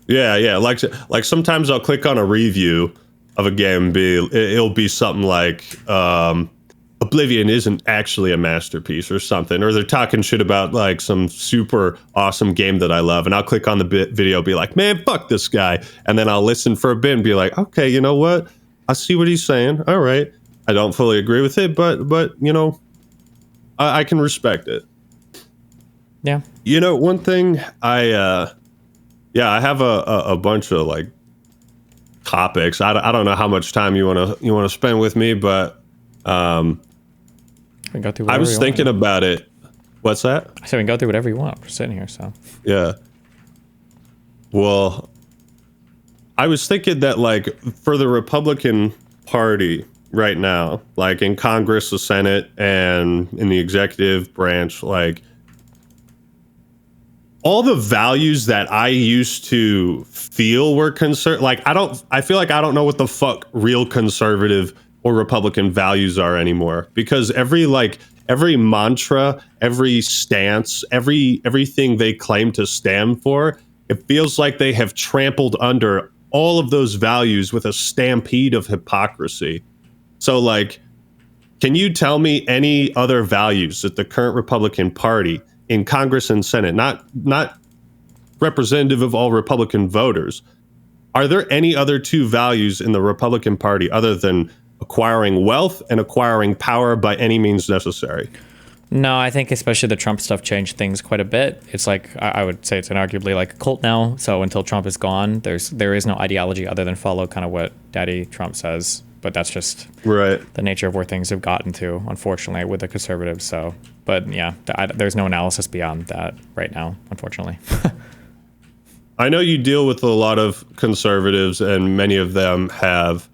A: Yeah. Like sometimes I'll click on a review of a game, it'll be something like, Oblivion isn't actually a masterpiece or something, or they're talking shit about like some super awesome game that I love, and I'll click on the video, be like, man, fuck this guy, and then I'll listen for a bit and be like, okay, you know what? I see what he's saying. All right, I don't fully agree with it, but I can respect it.
B: Yeah.
A: One thing I have a bunch of like topics. I don't know how much time you want to spend with me, but
B: we can go through
A: I was thinking about it. What's that?
B: I said we can go through whatever you want. We're sitting here, so.
A: Yeah. Well, I was thinking that, like, for the Republican Party right now, like in Congress, the Senate, and in the executive branch, like, all the values that I used to feel were like, I feel like I don't know what the fuck real conservative or Republican values are anymore, because every mantra, every stance, everything they claim to stand for, it feels like they have trampled under all of those values with a stampede of hypocrisy. So like, can you tell me any other values that the current Republican Party in Congress and Senate, not representative of all Republican voters, are there any other two values in the Republican Party other than acquiring wealth and acquiring power by any means necessary.
B: No, I think especially the Trump stuff changed things quite a bit. It's like I would say it's an arguably like a cult now. So until Trump is gone, there is no ideology other than follow kind of what Daddy Trump says. But that's just
A: right
B: the nature of where things have gotten to, unfortunately, with the conservatives. So, but yeah, there's no analysis beyond that right now, unfortunately.
A: I know you deal with a lot of conservatives, and many of them have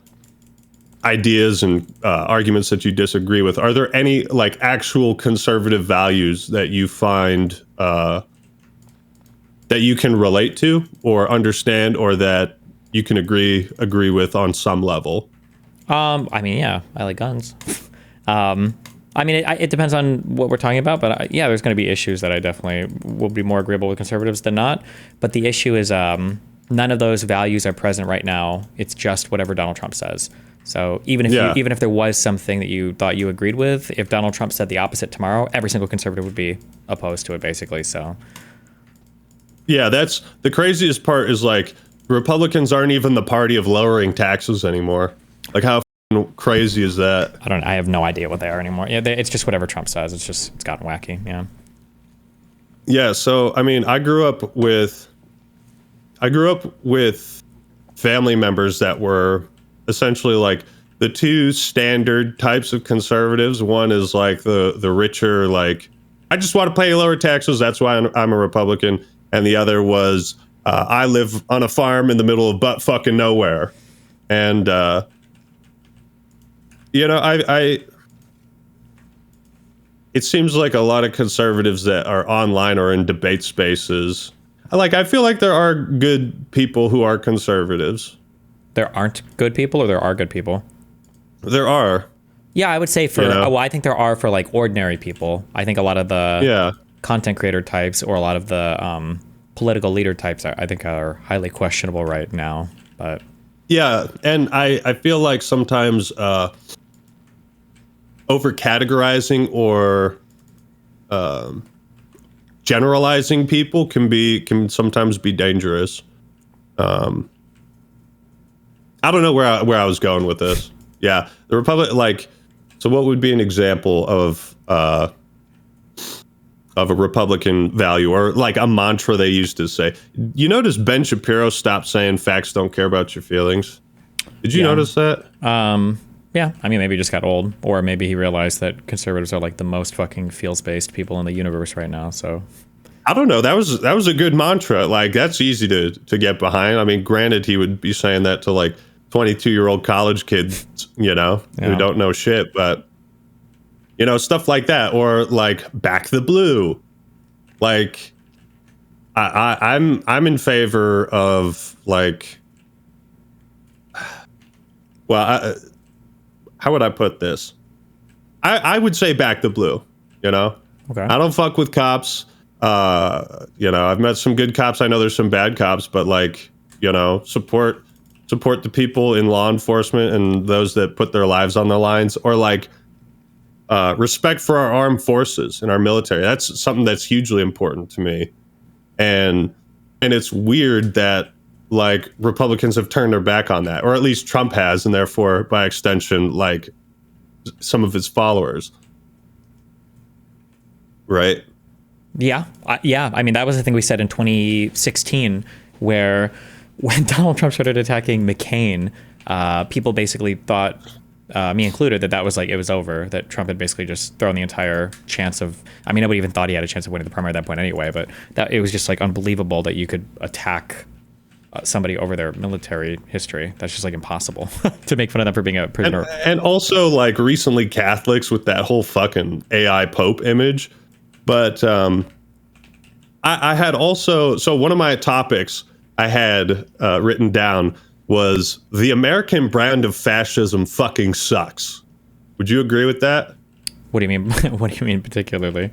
A: ideas and arguments that you disagree with. Are there any like actual conservative values that you find that you can relate to or understand, or that you can agree with on some level?
B: I mean, yeah, I like guns. I mean, it depends on what we're talking about, but yeah, there's going to be issues that I definitely will be more agreeable with conservatives than not. But the issue is none of those values are present right now. It's just whatever Donald Trump says. So even if there was something that you thought you agreed with, if Donald Trump said the opposite tomorrow, every single conservative would be opposed to it, basically. So
A: yeah, that's the craziest part. Is like Republicans aren't even the party of lowering taxes anymore. Like, how crazy is that?
B: I have no idea what they are anymore. Yeah, it's just whatever Trump says. It's gotten wacky. Yeah.
A: Yeah. So I mean, I grew up with family members that were essentially like the two standard types of conservatives. One is like the richer, like, I just want to pay lower taxes, that's why I'm a Republican. And the other was I live on a farm in the middle of butt fucking nowhere. And you know, I it seems like a lot of conservatives that are online or in debate spaces, I feel like there are good people who are conservatives.
B: There aren't good people, or there are good people?
A: There are.
B: Yeah, I would say I think there are for like ordinary people. I think a lot of the content creator types or a lot of the political leader types, I think are highly questionable right now. But
A: yeah, and I feel like sometimes over categorizing or generalizing people can sometimes be dangerous. I don't know where I was going with this. Yeah, the Republic, like, so what would be an example of a Republican value, or like a mantra they used to say? You notice Ben Shapiro stopped saying facts don't care about your feelings. Did you notice that?
B: Yeah, I mean, maybe he just got old, or maybe he realized that conservatives are like the most fucking feels-based people in the universe right now. So
A: I don't know. That was a good mantra. Like, that's easy to get behind. I mean, granted, he would be saying that to like 22-year-old college kids, you know, who don't know shit, but you know, stuff like that, or like back the blue. Like, I'm in favor of like, well, how would I put this? I would say back the blue. You know,
B: okay.
A: I don't fuck with cops. You know, I've met some good cops. I know there's some bad cops, but like, you know, support the people in law enforcement and those that put their lives on the lines, or like respect for our armed forces and our military. That's something that's hugely important to me. And it's weird that like Republicans have turned their back on that, or at least Trump has, and therefore by extension, like some of his followers. Right.
B: Yeah. I mean, that was the thing we said in 2016, where when Donald Trump started attacking McCain, people basically thought, me included, that was like, it was over, that Trump had basically just thrown the entire chance of, I mean, nobody even thought he had a chance of winning the primary at that point anyway, but that it was just like unbelievable that you could attack somebody over their military history. That's just like impossible to make fun of them for being a prisoner.
A: And also like recently Catholics with that whole fucking AI Pope image. But I had also, so one of my topics I had written down was the American brand of fascism fucking sucks. Would you agree with that?
B: What do you mean? What do you mean particularly?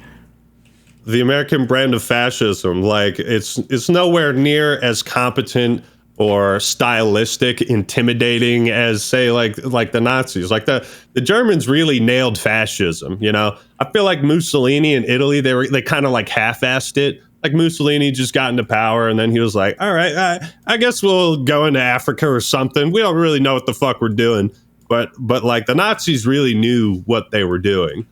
A: The American brand of fascism, like it's nowhere near as competent or stylistic, intimidating as say like the Nazis. Like the Germans really nailed fascism, you know? I feel like Mussolini in Italy, they kind of like half-assed it. Like Mussolini just got into power and then he was like, all right, I guess we'll go into Africa or something. We don't really know what the fuck we're doing. but like the Nazis really knew what they were doing.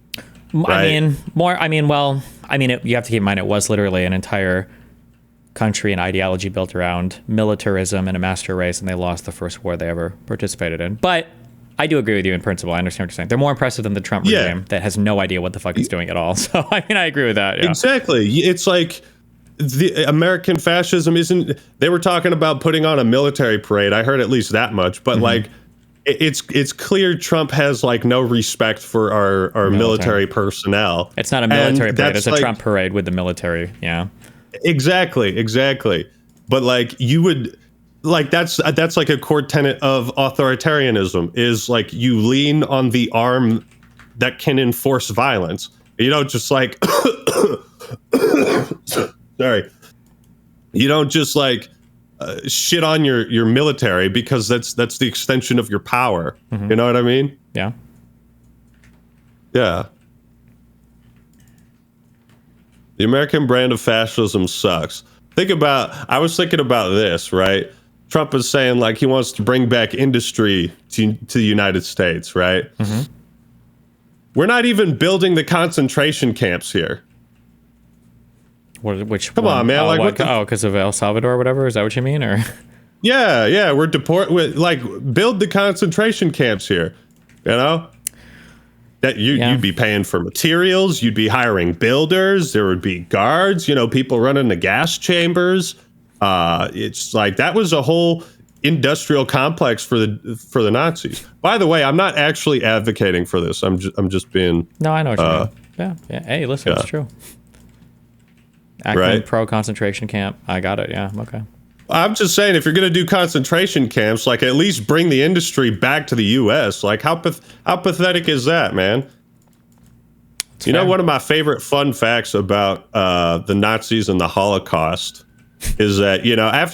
A: Right?
B: You have to keep in mind it was literally an entire country and ideology built around militarism and a master race, and they lost the first war they ever participated in. But I do agree with you in principle. I understand what you're saying. They're more impressive than the Trump regime that has no idea what the fuck it's doing at all. So, I agree with that. Yeah.
A: Exactly. It's like the American fascism isn't... They were talking about putting on a military parade. I heard at least that much. But, like, it's clear Trump has, like, no respect for our military personnel.
B: It's not a military parade. It's a Trump parade with the military. Yeah.
A: Exactly. But, like, you would... Like that's like a core tenet of authoritarianism is like you lean on the arm that can enforce violence. You don't just like sorry. You don't just like shit on your military because that's the extension of your power. Mm-hmm. You know what I mean?
B: Yeah.
A: Yeah. The American brand of fascism sucks. I was thinking about this, right? Trump is saying like he wants to bring back industry to the United States, right? Mm-hmm. We're not even building the concentration camps here.
B: Come
A: on, man!
B: Because of El Salvador or whatever. Is that what you mean? Or
A: yeah, we're build the concentration camps here. You know that you'd be paying for materials, you'd be hiring builders, there would be guards, people running the gas chambers. It's like that was a whole industrial complex for the Nazis. By the way, I'm not actually advocating for this. I'm just being.
B: No, I know what you mean. Yeah. Hey, listen, it's true. Acting pro concentration camp. I got it. Yeah. Okay.
A: I'm just saying, if you're going to do concentration camps, like at least bring the industry back to the U.S. Like how pathetic is that, man? It's fair. One of my favorite fun facts about the Nazis and the Holocaust is that,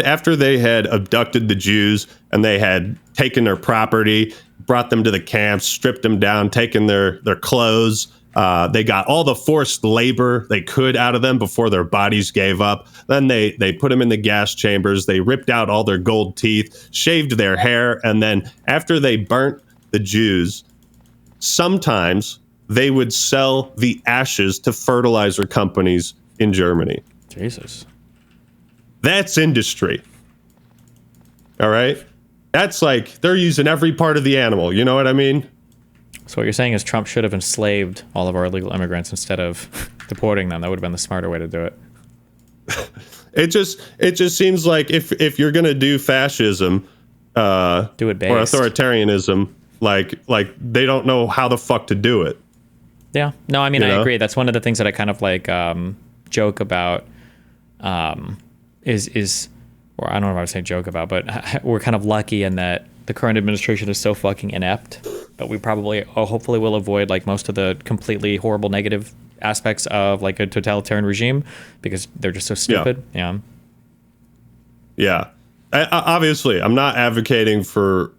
A: after they had abducted the Jews and they had taken their property, brought them to the camps, stripped them down, taken their clothes, they got all the forced labor they could out of them before their bodies gave up. Then they put them in the gas chambers. They ripped out all their gold teeth, shaved their hair. And then after they burnt the Jews, sometimes they would sell the ashes to fertilizer companies in Germany.
B: Jesus.
A: That's industry. All right? That's like they're using every part of the animal. You know what I mean?
B: So what you're saying is Trump should have enslaved all of our illegal immigrants instead of deporting them. That would have been the smarter way to do it.
A: It just seems like if you're going to do fascism
B: do it based.
A: Or authoritarianism, like they don't know how the fuck to do it.
B: Yeah. No, I agree. That's one of the things that I kind of like joke about is or I don't know if I would say joke about, but we're kind of lucky in that the current administration is so fucking inept, but we probably hopefully will avoid like most of the completely horrible negative aspects of like a totalitarian regime because they're just so stupid.
A: Yeah. Obviously, I'm not advocating for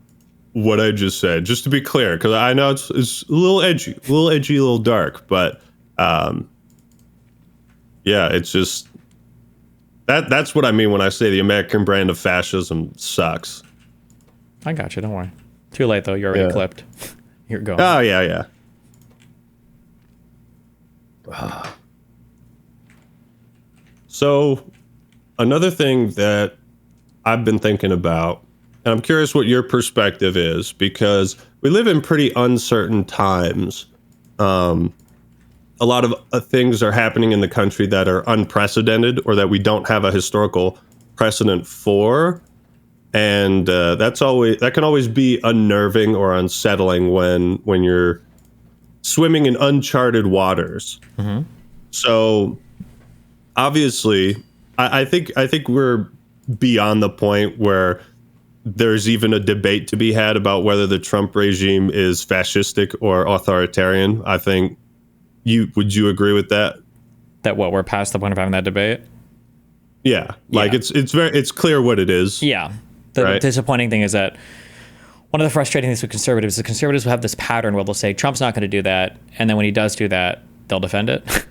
A: what I just said, just to be clear, because I know it's a little edgy, a little dark, but it's just that's what I mean when I say the American brand of fascism sucks.
B: I got you. Don't worry. Too late though. You're already clipped. You're going.
A: Oh yeah. So another thing that I've been thinking about, and I'm curious what your perspective is, because we live in pretty uncertain times. A lot of things are happening in the country that are unprecedented or that we don't have a historical precedent for. And that can always be unnerving or unsettling when you're swimming in uncharted waters. Mm-hmm. So obviously, I think we're beyond the point where there's even a debate to be had about whether the Trump regime is fascistic or authoritarian. I think would you agree with that?
B: That we're past the point of having that debate?
A: Yeah. It's clear what it is.
B: Yeah. The disappointing thing is that one of the frustrating things with conservatives is the conservatives will have this pattern where they'll say Trump's not going to do that, and then when he does do that, they'll defend it.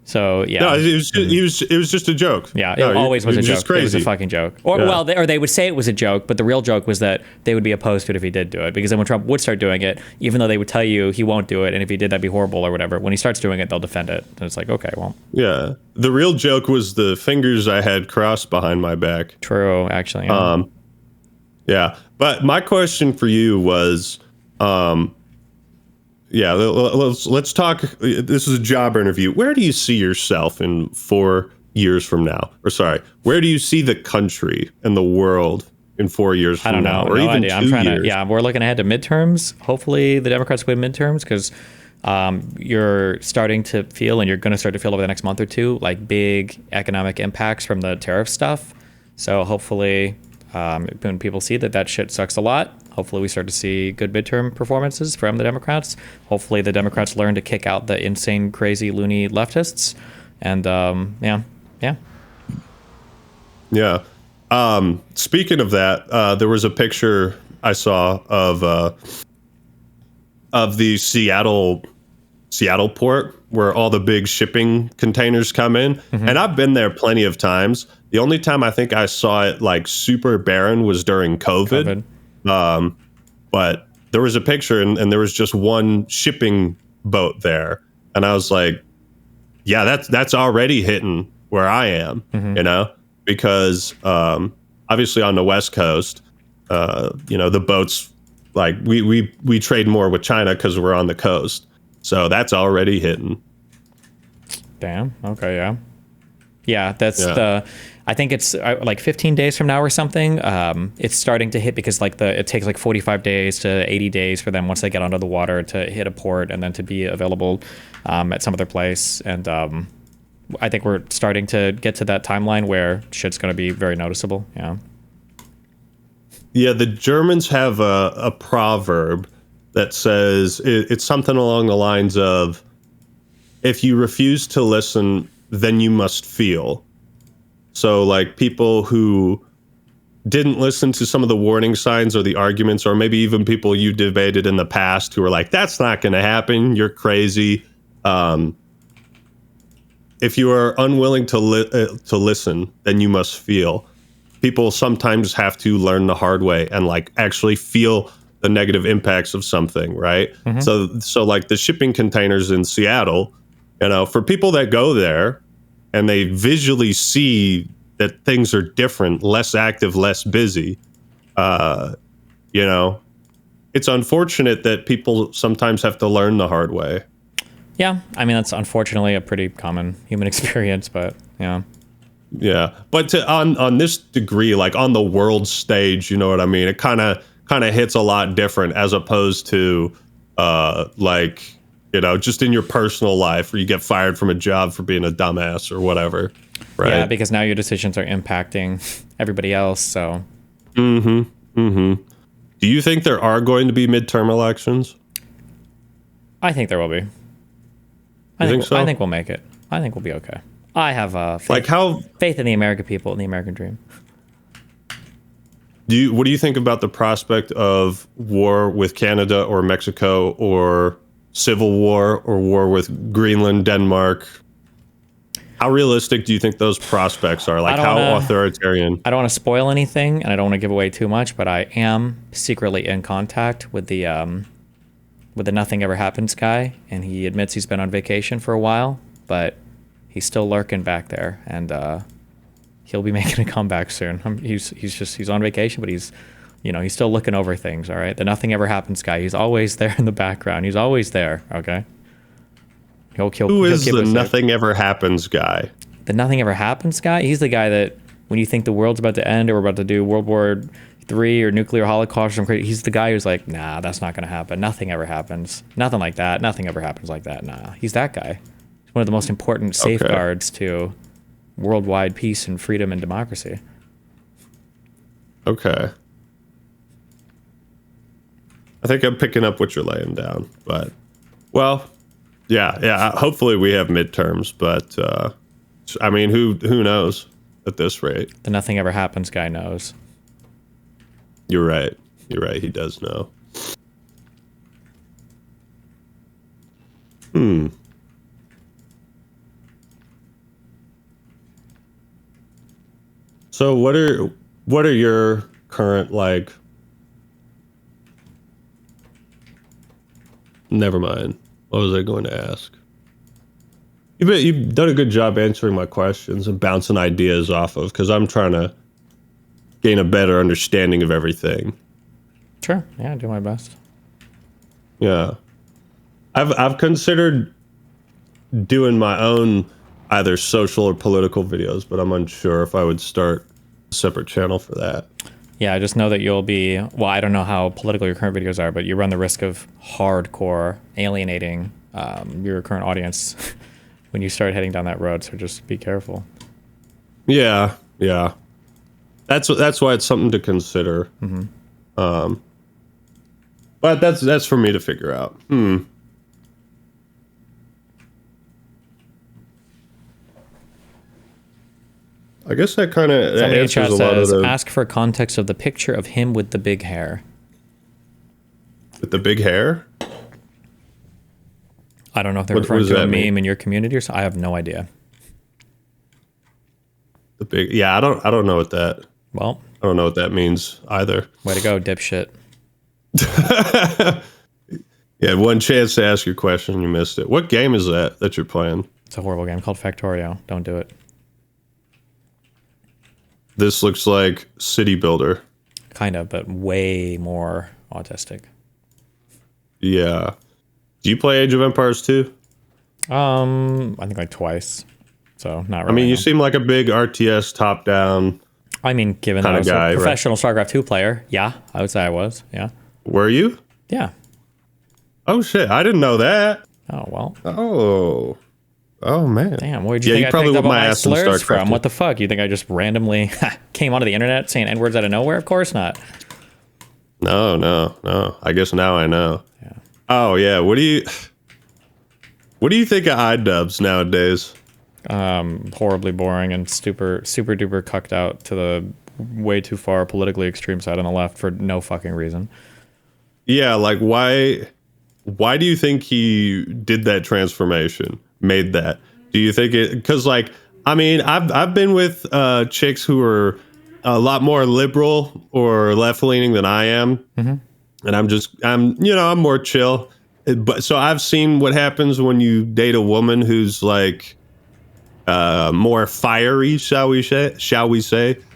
B: So yeah,
A: No, it was just a joke.
B: yeah, it
A: No,
B: always was a
A: was
B: joke.
A: just crazy.
B: It was a fucking joke. Or
A: Yeah.
B: or they would say it was a joke, but the real joke was that they would be opposed to it if he did do it. Because then when Trump would start doing it, even though they would tell you he won't do it, and if he did, that'd be horrible or whatever. When he starts doing it, they'll defend it. And it's like, okay, well,
A: Yeah. The real joke was the fingers I had crossed behind my back.
B: true, actually. Yeah.
A: Yeah. But my question for you was, yeah, let's talk. This is a job interview. Where do you see yourself in 4 years from now? Or sorry, where do you see the country and the world in 4 years from
B: I don't know.
A: now? Or
B: No
A: even
B: idea.
A: 2
B: I'm trying
A: years?
B: to. Yeah, we're looking ahead to midterms. Hopefully, the Democrats win midterms because you're starting to feel, and you're going to start to feel over the next month or two, like big economic impacts from the tariff stuff. So hopefully, when people see that shit sucks a lot, hopefully we start to see good midterm performances from the Democrats. Hopefully, the Democrats learn to kick out the insane, crazy, loony leftists. And yeah.
A: Yeah. Speaking of that, there was a picture I saw of the Seattle port where all the big shipping containers come in. And I've been there plenty of times. The only time I think I saw it like super barren was during COVID. But there was a picture and there was just one shipping boat there. And I was like, yeah, that's already hitting where I am, you know, because obviously on the West Coast, the boats, like we trade more with China because we're on the coast. So that's already hitting.
B: Damn. Okay. Yeah. Yeah. I think it's like 15 days from now or something. It's starting to hit because it takes like 45 days to 80 days for them once they get onto the water to hit a port and then to be available at some other place. And I think we're starting to get to that timeline where shit's going to be very noticeable. Yeah.
A: Yeah. The Germans have a proverb that says it's something along the lines of, if you refuse to listen, then you must feel. So like people who didn't listen to some of the warning signs or the arguments, or maybe even people you debated in the past who were like, that's not going to happen, you're crazy. If you are unwilling to listen, then you must feel. People sometimes have to learn the hard way and like actually feel the negative impacts of something, right? So like the shipping containers in Seattle, for people that go there and they visually see that things are different, less active, less busy, it's unfortunate that people sometimes have to learn the hard way.
B: Yeah. I mean, that's unfortunately a pretty common human experience, but yeah.
A: Yeah. But on this degree, like on the world stage, you know what I mean? It kind of hits a lot different as opposed to just in your personal life where you get fired from a job for being a dumbass or whatever. Right.
B: Yeah, because now your decisions are impacting everybody else. So.
A: Do you think there are going to be midterm elections?
B: I think there will be.
A: You think so?
B: I think we'll make it. I think we'll be okay. I have faith in the American people and the American dream.
A: What do you think about the prospect of war with Canada or Mexico, or civil war, or war with Greenland, Denmark? How realistic do you think those prospects are? Like how authoritarian?
B: I don't want to spoil anything and I don't want to give away too much, but I am secretly in contact with the Nothing Ever Happens guy, and he admits he's been on vacation for a while, but he's still lurking back there, and he'll be making a comeback soon. He's on vacation, but he's still looking over things. All right, the Nothing Ever Happens guy. He's always there in the background. He's always there. Okay.
A: Who is the Nothing Ever Happens guy?
B: The Nothing Ever Happens guy. He's the guy that when you think the world's about to end or we're about to do World War III or nuclear holocaust or something crazy, he's the guy who's like, nah, that's not gonna happen. Nothing ever happens. Nothing like that. Nothing ever happens like that. Nah, he's that guy. He's one of the most important safeguards to worldwide peace and freedom and democracy.
A: Okay. I think I'm picking up what you're laying down, but yeah. Hopefully we have midterms, but I mean, who knows at this rate?
B: The Nothing Ever Happens guy knows.
A: You're right. He does know. So what are your current like? Never mind. What was I going to ask? You've done a good job answering my questions and bouncing ideas off of, because I'm trying to gain a better understanding of everything.
B: Sure. Yeah, I do my best.
A: Yeah, I've considered doing my own either social or political videos, but I'm unsure if I would start a separate channel for that.
B: Yeah, I just know that you'll be, well, I don't know how political your current videos are, but you run the risk of hardcore alienating your current audience when you start heading down that road. So just be careful.
A: Yeah. That's why it's something to consider. But that's for me to figure out. I guess that kind of
B: Somebody in
A: answers
B: chat
A: a lot of
B: says,
A: the
B: ask for context of the picture of him with the big hair.
A: with the big hair.
B: I don't know if they're
A: What
B: referring
A: does
B: to a
A: that
B: meme
A: mean?
B: in your community or so. I have no idea.
A: The big, yeah. I don't know what that.
B: Well,
A: I don't know what that means either.
B: way to go, dipshit.
A: You had one chance to ask your question and you missed it. What game is that you're playing?
B: It's a horrible game called Factorio. Don't do it.
A: This looks like City Builder.
B: Kind of, but way more autistic.
A: Yeah. Do you play Age of Empires 2?
B: I think like twice. So not really.
A: I mean, you
B: no.
A: seem like a big RTS top-down.
B: I mean, given that I
A: kinda
B: was
A: guy,
B: a
A: right?
B: professional StarCraft 2 player, yeah, I would say I was. Yeah.
A: Were you?
B: Yeah.
A: Oh shit! I didn't know that.
B: Oh, well.
A: Oh man.
B: Damn, where'd you
A: Yeah,
B: think
A: you
B: I
A: probably
B: picked up
A: whipped
B: all
A: my
B: my
A: ass in
B: slurs
A: StarCraft
B: from?
A: too.
B: What the fuck? You think I just randomly came onto the internet saying N-words out of nowhere? Of course not.
A: No. I guess now I know.
B: Yeah.
A: Oh yeah. What do you think of iDubbbz nowadays?
B: Horribly boring and super duper cucked out to the way too far politically extreme side on the left for no fucking reason.
A: Yeah, like why do you think he did that transformation? Made that? Do you think it? Because like, I mean, I've been with chicks who are a lot more liberal or left leaning than I am, and I'm more chill. But so I've seen what happens when you date a woman who's like more fiery, shall we say?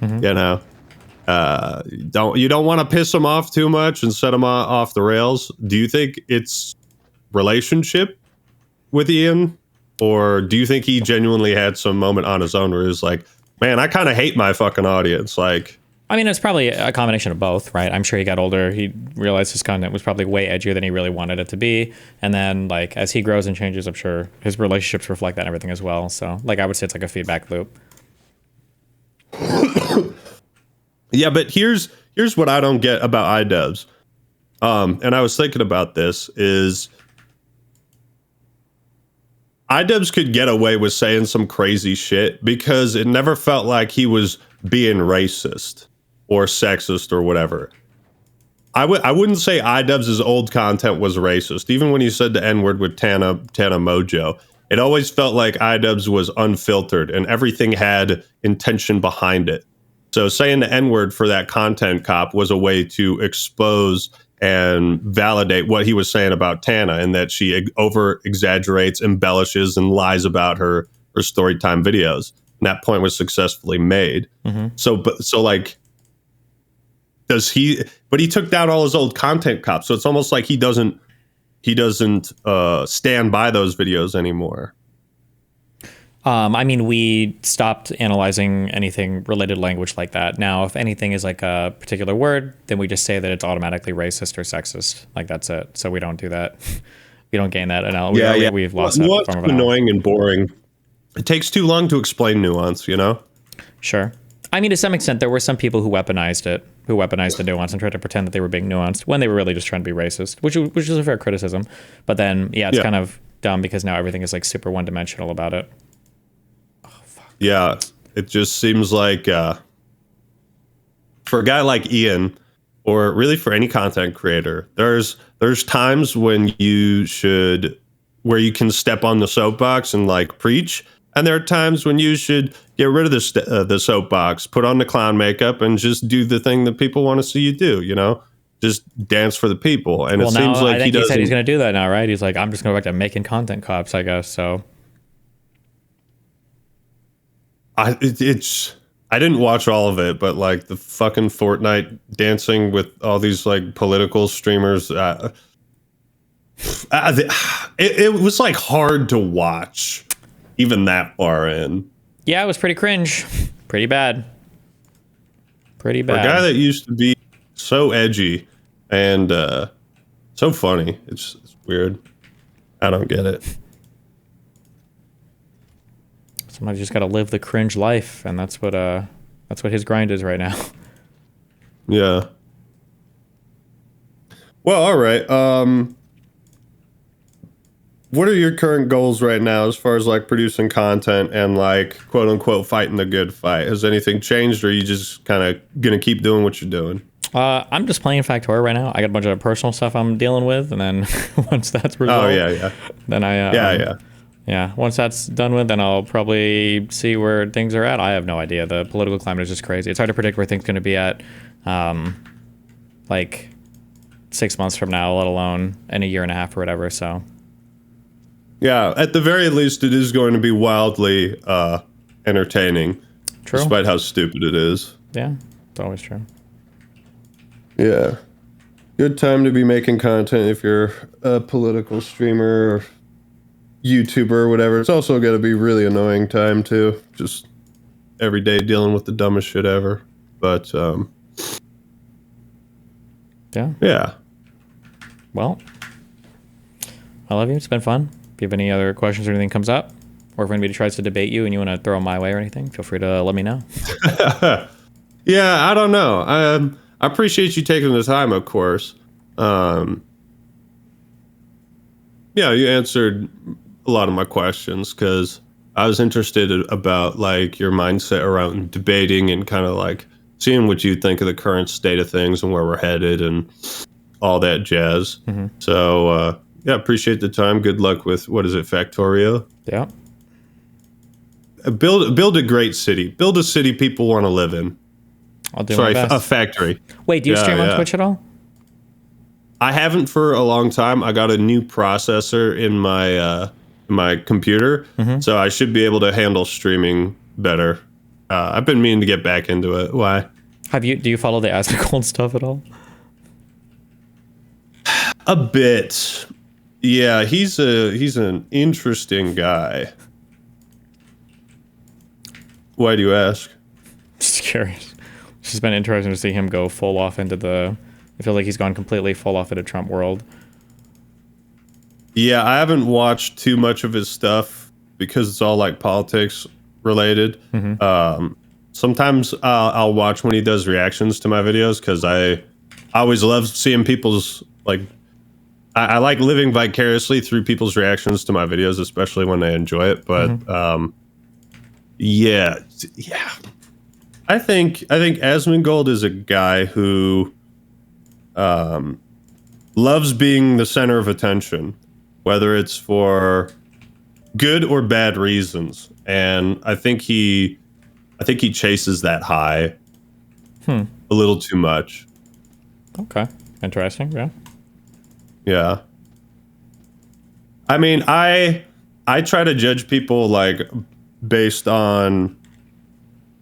A: You know, you don't want to piss them off too much and set them off the rails. Do you think it's relationship with Ian, or do you think he genuinely had some moment on his own where he was like, man, I kind of hate my fucking audience? Like,
B: I mean, it's probably a combination of both, right? I'm sure he got older. He realized his content was probably way edgier than he really wanted it to be. And then, like, as he grows and changes, I'm sure his relationships reflect that and everything as well. So, like, I would say it's like a feedback loop.
A: yeah, but here's what I don't get about iDubbbz. And I was thinking about this is iDubbbz could get away with saying some crazy shit because it never felt like he was being racist or sexist or whatever. I wouldn't say iDubbbz's old content was racist. Even when he said the N-word with Tana Mojo, it always felt like iDubbbz was unfiltered and everything had intention behind it. So saying the N-word for that content cop was a way to expose and validate what he was saying about Tana, and that she over exaggerates, embellishes, and lies about her storytime videos. And that point was successfully made. So like, does he? But he took down all his old content cops, so it's almost like he doesn't stand by those videos anymore.
B: I mean, we stopped analyzing anything related to language like that. Now, if anything is like a particular word, then we just say that it's automatically racist or sexist. Like, that's it. So we don't do that. We don't gain that analogy. We've lost that
A: Nuance
B: form of
A: is
B: analysis.
A: annoying and boring. It takes too long to explain nuance, you know?
B: Sure. I mean, to some extent, there were some people who weaponized the nuance and tried to pretend that they were being nuanced when they were really just trying to be racist, which is a fair criticism. But then, yeah, it's kind of dumb because now everything is like super one-dimensional about it.
A: Yeah, it just seems like for a guy like Ian, or really for any content creator, there's times when where you can step on the soapbox and like preach, And there are times when you should get rid of the soapbox, put on the clown makeup, and just do the thing that people want to see you do. Just dance for the people. And
B: Well,
A: it
B: now
A: seems like
B: I think he
A: doesn't.
B: said he's going to do that now, right? He's like, I'm just going to go back to making content cops, I guess. So
A: I didn't watch all of it, but like the fucking Fortnite dancing with all these like political streamers, it was like hard to watch, even that far in.
B: yeah, it was pretty cringe, pretty bad.
A: For a guy that used to be so edgy and so funny, it's weird. I don't get it.
B: Somebody just got to live the cringe life, and that's what his grind is right now.
A: Yeah. Well, all right. What are your current goals right now as far as like producing content and like quote unquote fighting the good fight? Has anything changed, or are you just kind of gonna keep doing what you're doing?
B: I'm just playing Factorio right now. I got a bunch of personal stuff I'm dealing with, and then once that's resolved, then once that's done with, then I'll probably see where things are at. I have no idea. The political climate is just crazy. It's hard to predict where things are going to be at, like 6 months from now, let alone in a year and a half or whatever. So,
A: yeah, at the very least, it is going to be wildly entertaining,
B: true.
A: Despite how stupid it is.
B: Yeah, it's always true.
A: Yeah, good time to be making content if you're a political streamer or YouTuber or whatever. It's also got to be really annoying time too. Just every day dealing with the dumbest shit ever. But yeah.
B: Well, I love you. It's been fun. If you have any other questions or anything comes up, or if anybody tries to debate you and you want to throw them my way or anything, feel free to let me know.
A: Yeah, I don't know. I appreciate you taking the time, of course. Yeah, you answered a lot of my questions because I was interested about like your mindset around debating and kind of like seeing what you think of the current state of things and where we're headed and all that jazz. Mm-hmm. So yeah, appreciate the time. Good luck with what is it, Factorio?
B: Yeah.
A: Build a great city. Build a city people want to live in.
B: I'll do my best.
A: A factory.
B: Wait, do you stream on Twitch at all?
A: I haven't for a long time. I got a new processor in my computer, so I should be able to handle streaming better. I've been meaning to get back into it. Why?
B: Do you follow the Asmongold stuff at all?
A: A bit. Yeah, he's an interesting guy. Why do you ask?
B: Just curious. It's just been interesting to see him go full off into I feel like he's gone completely full off into Trump world.
A: Yeah, I haven't watched too much of his stuff because it's all like politics related. Sometimes I'll watch when he does reactions to my videos because I always love seeing people's like. I like living vicariously through people's reactions to my videos, especially when they enjoy it. But yeah. I think Asmongold is a guy who loves being the center of attention, whether it's for good or bad reasons. And I think he chases that high a little too much.
B: Okay. Interesting, yeah.
A: Yeah. I mean, I try to judge people like based on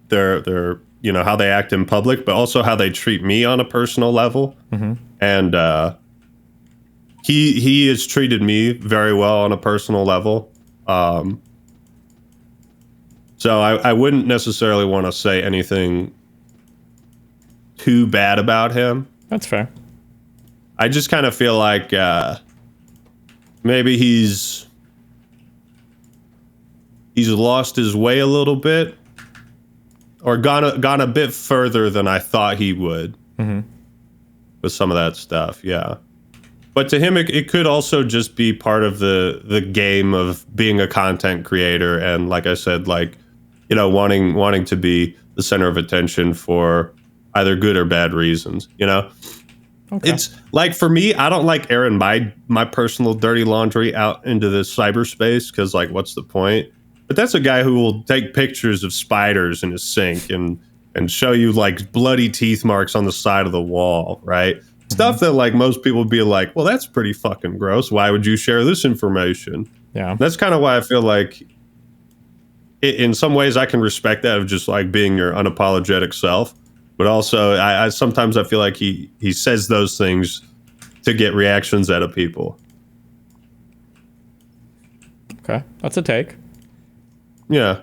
A: their how they act in public, but also how they treat me on a personal level. And he has treated me very well on a personal level. So I wouldn't necessarily want to say anything too bad about him.
B: That's fair.
A: I just kind of feel like maybe he's lost his way a little bit, or gone a bit further than I thought he would with some of that stuff. Yeah, but to him, it could also just be part of the game of being a content creator, and like I said, like wanting to be the center of attention for either good or bad reasons. Okay. It's like, for me, I don't like airing my personal dirty laundry out into the cyberspace because, like, what's the point? But that's a guy who will take pictures of spiders in his sink and show you like bloody teeth marks on the side of the wall, right? Stuff that like most people would be like, well, that's pretty fucking gross. Why would you share this information?
B: Yeah.
A: That's kind of why I feel like in some ways I can respect that of just like being your unapologetic self. But also I sometimes I feel like he says those things to get reactions out of people.
B: Okay. That's a take.
A: Yeah.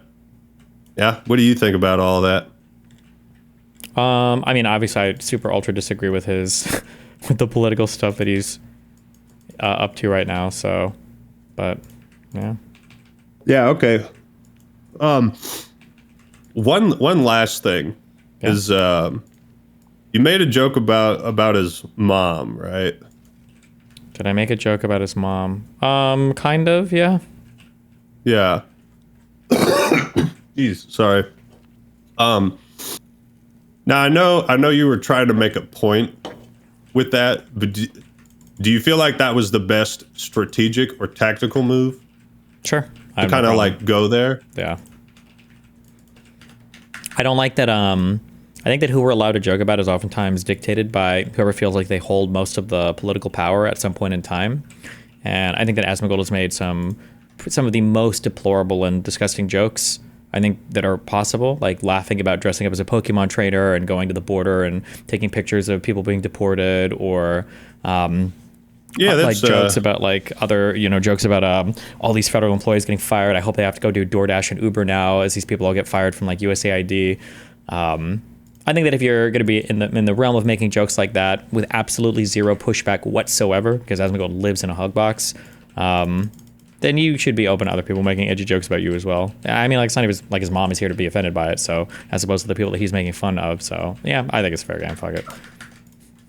A: Yeah. What do you think about all that?
B: I mean, obviously, I super ultra disagree with his with the political stuff that he's up to right now. So, but yeah.
A: Yeah. Okay. One last thing is you made a joke about his mom, right?
B: Did I make a joke about his mom? Kind of, yeah.
A: Yeah. Jeez, sorry. Now I know you were trying to make a point with that, but do you feel like that was the best strategic or tactical move
B: Sure.
A: to kind of like go there?
B: Yeah. I don't like that. I think that who we're allowed to joke about is oftentimes dictated by whoever feels like they hold most of the political power at some point in time. And I think that Asmongold has made some of the most deplorable and disgusting jokes, I think, that are possible, like laughing about dressing up as a Pokemon trainer and going to the border and taking pictures of people being deported, or like jokes about like other, jokes about all these federal employees getting fired. I hope they have to go do DoorDash and Uber now, as these people all get fired from like USAID. I think that if you're going to be in the realm of making jokes like that with absolutely zero pushback whatsoever, because Asmongold lives in a hug box, then you should be open to other people making edgy jokes about you as well. I mean, like, it's not even like his mom is here to be offended by it, so, as opposed to the people that he's making fun of. So yeah, I think it's fair game. Fuck it.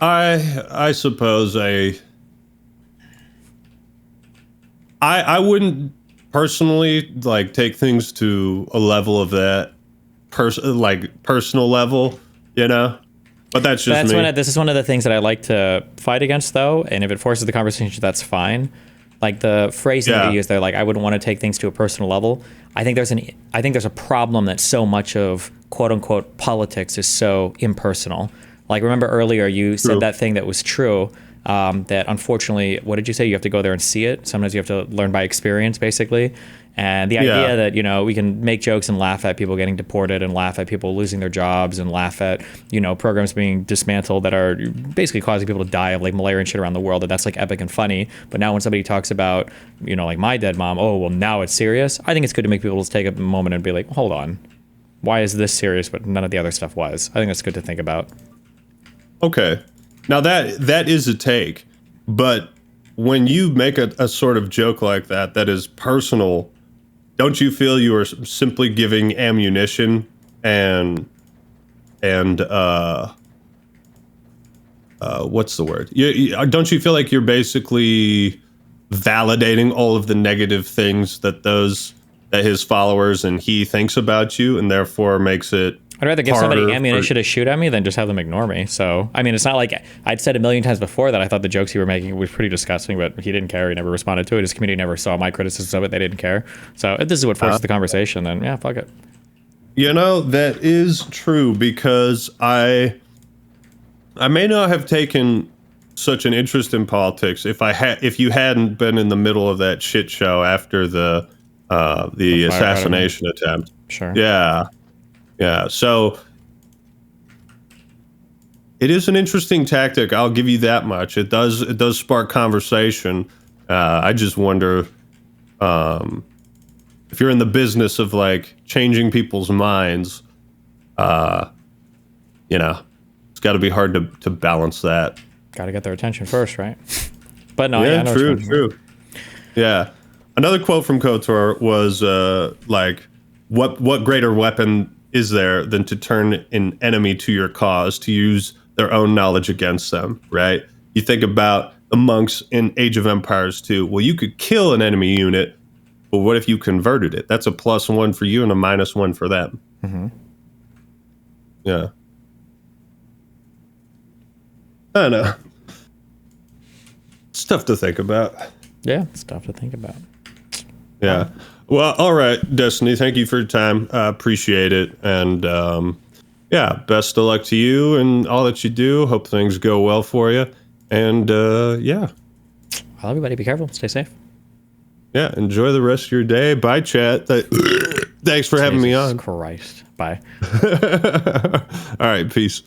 A: I suppose I wouldn't personally like take things to a level of that personal level, but that's just me.
B: This is one of the things that I like to fight against, though, and if it forces the conversation, that's fine. Like the phrasing that you use there, like, I wouldn't want to take things to a personal level. I think there's a problem that so much of quote unquote politics is so impersonal. Like, remember earlier you said that thing that was true, that unfortunately, what did you say? You have to go there and see it. Sometimes you have to learn by experience, basically. And the idea that, we can make jokes and laugh at people getting deported and laugh at people losing their jobs and laugh at, programs being dismantled that are basically causing people to die of like malaria and shit around the world, that's like epic and funny. But now when somebody talks about, like my dead mom, oh, well, now it's serious. I think it's good to make people just take a moment and be like, hold on, why is this serious, but none of the other stuff was? I think that's good to think about.
A: Okay. Now that is a take, but when you make a sort of joke like that is personal, don't you feel you are simply giving ammunition and what's the word? Don't you feel like you're basically validating all of the negative things that his followers and he thinks about you, and therefore makes it
B: I'd rather give somebody ammunition to shoot at me than just have them ignore me. So, I mean, it's not like I'd said a million times before that I thought the jokes you were making was pretty disgusting, but he didn't care. He never responded to it. His community never saw my criticisms of it. They didn't care. So if this is what forces the conversation, then yeah, fuck it.
A: That is true, because I may not have taken such an interest in politics if you hadn't been in the middle of that shit show after the assassination attempt.
B: Sure.
A: Yeah, so it is an interesting tactic. I'll give you that much. It does spark conversation. I just wonder if you're in the business of like changing people's minds. It's got to be hard to balance that.
B: Got to get their attention first, right? But no,
A: yeah, true. Yeah, another quote from KOTOR was like, "What greater weapon is there than to turn an enemy to your cause, to use their own knowledge against them," right? You think about the monks in Age of Empires 2. Well, you could kill an enemy unit, but what if you converted it? That's a +1 for you and a -1 for them.
B: Mm-hmm.
A: Yeah. I don't know. It's tough to think about.
B: Yeah, it's tough to think about.
A: Yeah. Well, all right, Destiny. Thank you for your time. Appreciate it. And yeah, best of luck to you and all that you do. Hope things go well for you. And yeah.
B: Well, everybody, be careful. Stay safe.
A: Yeah, enjoy the rest of your day. Bye, chat. Thanks for having me on.
B: Christ. Bye.
A: All right, peace.